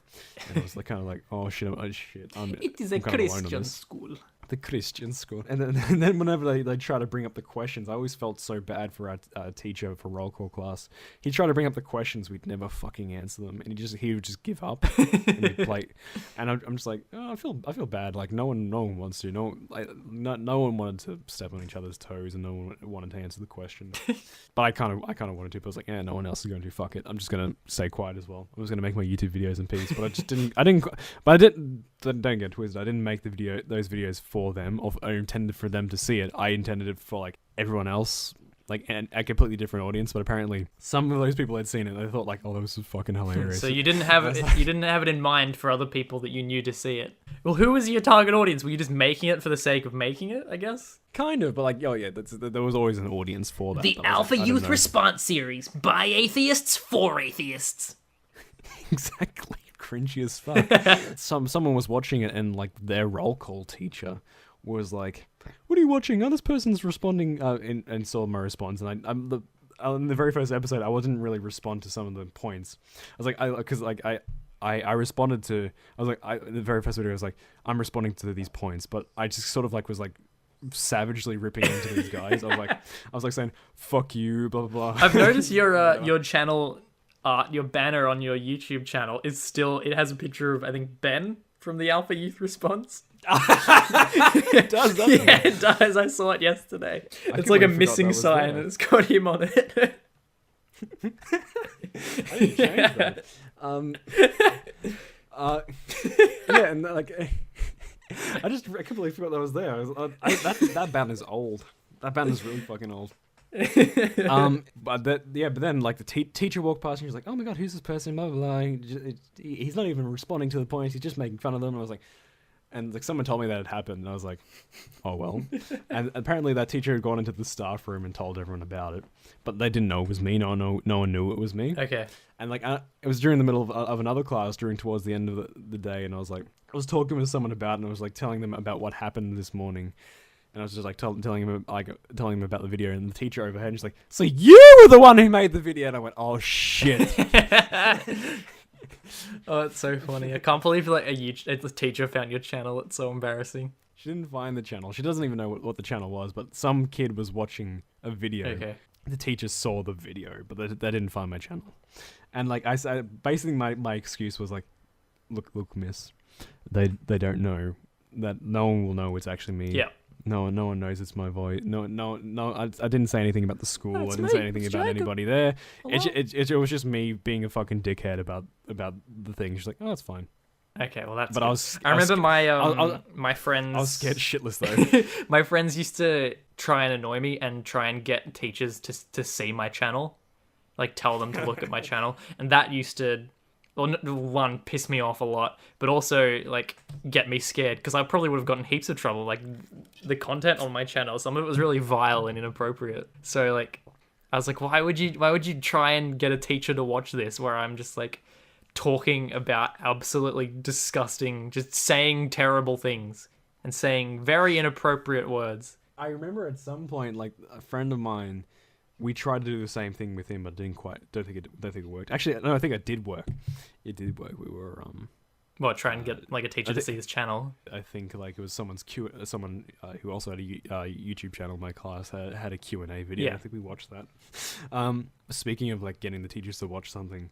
and I was like kind of like, oh shit. It is a Christian school. The Christian school. And then whenever they try to bring up the questions, I always felt so bad for our teacher for roll call class. He'd try to bring up the questions, we'd never fucking answer them, and he would just give up. And he'd play. And I'm just like, oh, I feel bad. Like no one wants to. No one wanted to step on each other's toes, and no one wanted to answer the question. But I kind of wanted to. But I was like, yeah, no one else is going to. Fuck it. I'm just gonna stay quiet as well. I was gonna make my YouTube videos in peace, but I just didn't. But I didn't. Don't get twisted. I didn't make those videos for them, or I intended for them to see it. I intended it for like everyone else, like a completely different audience. But apparently, some of those people had seen it. They thought like, "Oh, this is fucking hilarious." So you didn't have it in mind for other people that you knew to see it. Well, who was your target audience? Were you just making it for the sake of making it? I guess. Kind of, but like, oh yeah, there was always an audience for that. The Alpha Youth Response Series by atheists for atheists. Exactly. Cringy as fuck. Someone was watching it, and like their roll call teacher was like, "What are you watching?" Oh, this person's responding, and saw my response. And in the very first episode, I wasn't really respond to some of the points. I was like, I responded to. I was like, in the very first video, I was like, I'm responding to these points, but I just sort of like was like savagely ripping into these guys. I was like saying, "Fuck you," blah blah blah. I've noticed your channel. Your banner on your YouTube channel is still, it has a picture of, I think, Ben from the Alpha Youth Response. It does, doesn't it? Yeah, it does. I saw it yesterday. It's like a missing sign, and it's got him on it. I didn't change that. Yeah, and like, I completely forgot that was there. That banner's old. That banner's really fucking old. But then like the teacher walked past and she was like, "Oh my god, who's this person?" Blah blah blah. He's not even responding to the points. He's just making fun of them. And I was like, and like someone told me that it happened, and I was like, oh well. And apparently that teacher had gone into the staff room and told everyone about it, but they didn't know it was me. No one knew it was me. Okay. And like it was during the middle of another class towards the end of the day, and I was talking with someone about it, and I was like telling them about what happened this morning. And I was just like telling him about the video, and the teacher overheard, and she's like, "So you were the one who made the video?" And I went, "Oh shit!" Oh, it's so funny. I can't believe like a teacher found your channel. It's so embarrassing. She didn't find the channel. She doesn't even know what the channel was. But some kid was watching a video. Okay. the teachers saw the video, but they didn't find my channel. And like I said, basically my excuse was like, look, miss, they don't know that no one will know it's actually me. Yeah. No one knows it's my voice. No. I didn't say anything about the school. I didn't say anything about anybody there. It was just me being a fucking dickhead about the thing. She's like, oh, that's fine. Okay, well that's. But good. I remember my friends. I was scared shitless though. My friends used to try and annoy me and try and get teachers to see my channel, like tell them to look at my channel, and that used to, well, one, piss me off a lot, but also like get me scared because I probably would have gotten heaps of trouble. Like the content on my channel, some of it was really vile and inappropriate. So like, I was like, why would you try and get a teacher to watch this where I'm just like talking about absolutely disgusting, just saying terrible things and saying very inappropriate words. I remember at some point, like a friend of mine, we tried to do the same thing with him, but didn't quite. Don't think it worked. Actually, no, I think it did work. It did work. We were Well, try and get like a teacher to see his channel. I think like it was someone who also had a YouTube channel in my class had a Q&A video. Yeah. I think we watched that. Speaking of like getting the teachers to watch something,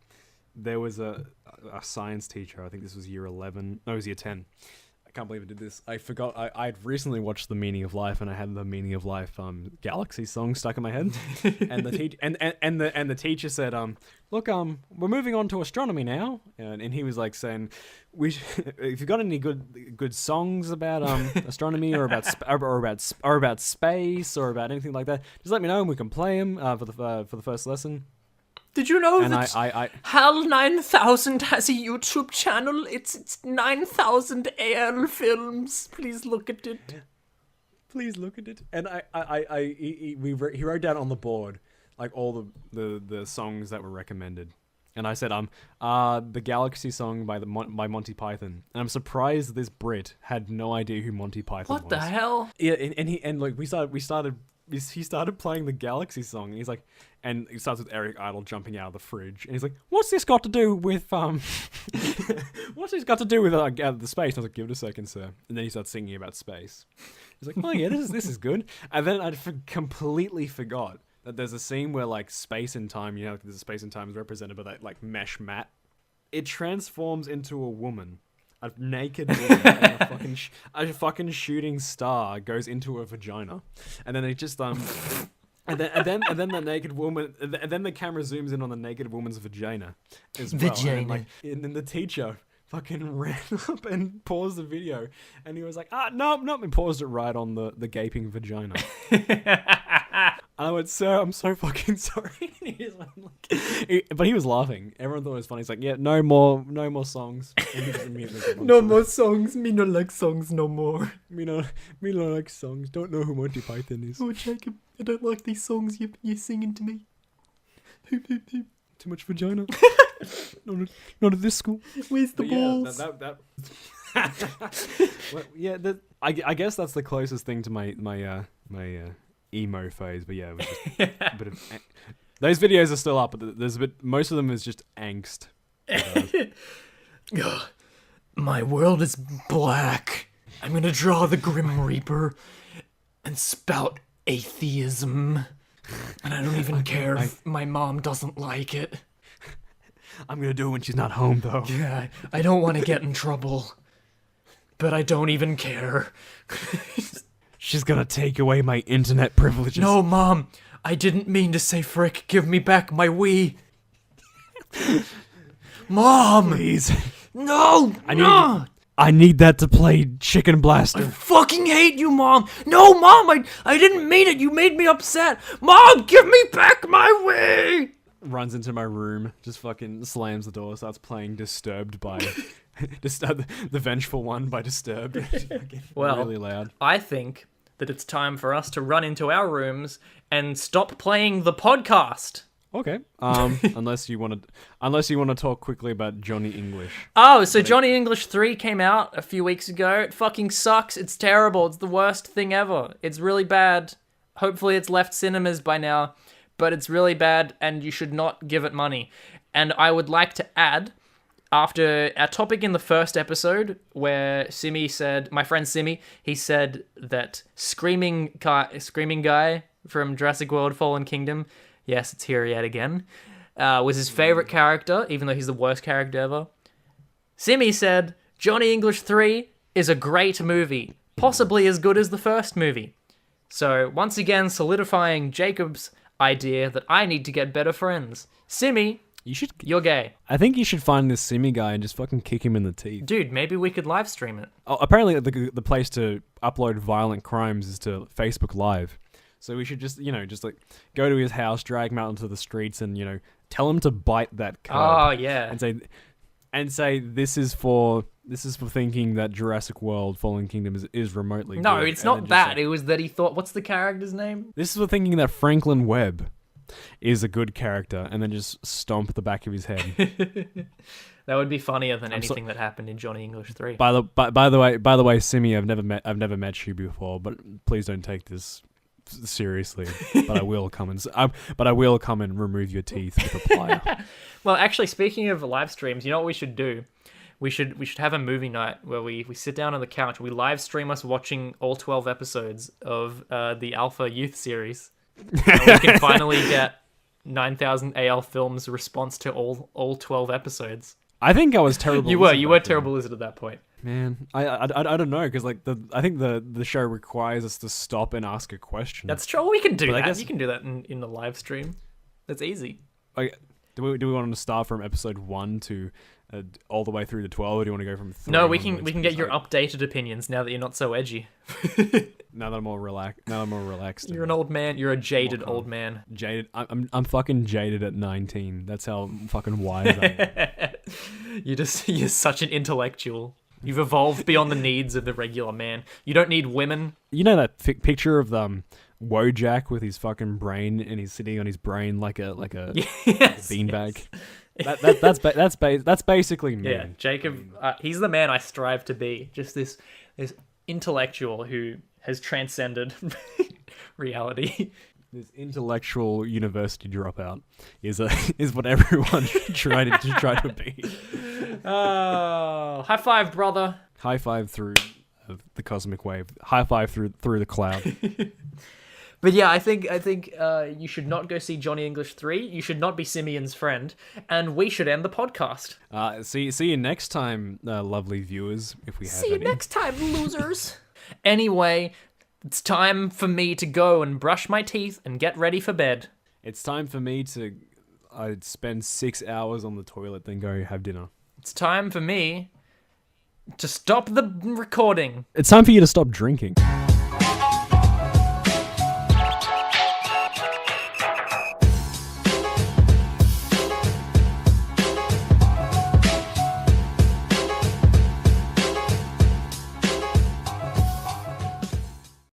there was a science teacher. I think this was year 11. No, it was year 10. I can't believe I did this. I forgot. I'd recently watched The Meaning of Life, and I had the Meaning of Life Galaxy song stuck in my head. And the teacher said, "Look, we're moving on to astronomy now." And he was like saying, if you've got any good songs about astronomy or about space or about anything like that, just let me know and we can play them for the first lesson. Did you know and that I HAL 9000 has a YouTube channel? It's 9000 AL films. Please look at it. Please look at it. And he wrote down on the board like all the songs that were recommended. And I said the Galaxy song by Monty Python. And I'm surprised this Brit had no idea who Monty Python was. What the hell? Yeah, and like he started playing the Galaxy song, and he's like, and it starts with Eric Idle jumping out of the fridge, and he's like, "What's this got to do with what's this got to do with the space?" And I was like, "Give it a second, sir." And then he starts singing about space. He's like, "Oh yeah, this is good." And then I completely forgot that there's a scene where like space and time, like there's space and time is represented by that like mesh mat. It transforms into a woman. A naked woman and a fucking shooting star goes into a vagina, and then it just and then the naked woman, and then the camera zooms in on the naked woman's vagina as well. Vagina. And then the teacher fucking ran up and paused the video, and he was like, no, and paused it right on the gaping vagina. And I went, "Sir, I'm so fucking sorry." But he was laughing. Everyone thought it was funny. He's like, "Yeah, no more songs." No more songs. Me no like songs no more. Me no like songs. Don't know who Monty Python is. Oh, Jacob, I don't like these songs you're singing to me. Hoop, hoop, hoop. Too much vagina. Not at this school. Where's the balls? Well, yeah, I guess that's the closest thing to my emo phase, but yeah, it was just a bit of those videos are still up, but there's a bit. Most of them is just angst. My world is black. I'm gonna draw the Grim Reaper and spout atheism, and I don't even care if my mom doesn't like it. I'm gonna do it when she's not home, though. Yeah, I don't want to get in trouble, but I don't even care. She's gonna take away my internet privileges. No, Mom, I didn't mean to say frick. Give me back my Wii. Mom! Please. No! I need that to play Chicken Blaster. I fucking hate you, Mom! No, Mom, I didn't mean it. You made me upset. Mom, give me back my Wii! Runs into my room, just fucking slams the door, starts playing Disturbed by... the Vengeful One by Disturbed. Well, really loud. I think that it's time for us to run into our rooms and stop playing the podcast. Okay. Unless you want to talk quickly about Johnny English. Oh, so Johnny English 3 came out a few weeks ago. It fucking sucks. It's terrible. It's the worst thing ever. It's really bad. Hopefully it's left cinemas by now, but it's really bad and you should not give it money. And I would like to add, after our topic in the first episode, where Simi said, my friend Simi, he said that Screaming Guy from Jurassic World Fallen Kingdom, yes, it's here yet again, was his favorite character, even though he's the worst character ever. Simi said, Johnny English 3 is a great movie, possibly as good as the first movie. So, once again, solidifying Jacob's idea that I need to get better friends. Simi, you're gay. I think you should find this Simi guy and just fucking kick him in the teeth. Dude, maybe we could live stream it. Oh, apparently the place to upload violent crimes is to Facebook Live. So we should just, just like go to his house, drag him out into the streets and, tell him to bite that curb. Oh, yeah. And say this is for thinking that Jurassic World Fallen Kingdom is remotely No, good. it's not that. It was that he thought, what's the character's name? This is for thinking that Franklin Webb is a good character, and then just stomp the back of his head. That would be funnier than anything that happened in Johnny English 3. By the way, Simi, I've never met you before, but please don't take this seriously. But I will come and remove your teeth with a plier. Well, actually, speaking of live streams, you know what we should do? We should have a movie night where we sit down on the couch, we live stream us watching all 12 episodes of the Alpha Youth series. And we can finally get 9000 AL Films' response to all 12 episodes. I think I was terrible. You were terrible lizard at that point. Man, I don't know, because like I think the show requires us to stop and ask a question. That's true. We can do But I that. guess- You can do that in the live stream. That's easy. Like, do we want to start from episode 1 to all the way through to 12, or do you want to go from 3? No, we can get your updated opinions now that you're not so edgy. Now that I'm more relaxed. You're an old man. You're a jaded old man. Jaded. I'm fucking jaded at 19. That's how fucking wise I am. You're such an intellectual. You've evolved beyond the needs of the regular man. You don't need women. You know that picture of Wojak with his fucking brain, and he's sitting on his brain like a Yes, beanbag. yes. That's basically me. Yeah, Jacob. He's the man I strive to be. Just this intellectual who has transcended reality. This intellectual university dropout is what everyone should try to be. Oh, high five, brother. High five through the cosmic wave. High five through the cloud. But yeah, I think you should not go see Johnny English 3. You should not be Simeon's friend, and we should end the podcast. See you next time, lovely viewers. If we have See you any. next time, losers. Anyway, it's time for me to go and brush my teeth and get ready for bed. It's time for me to. I'd spend 6 hours on the toilet, then go have dinner. It's time for me to stop the recording. It's time for you to stop drinking.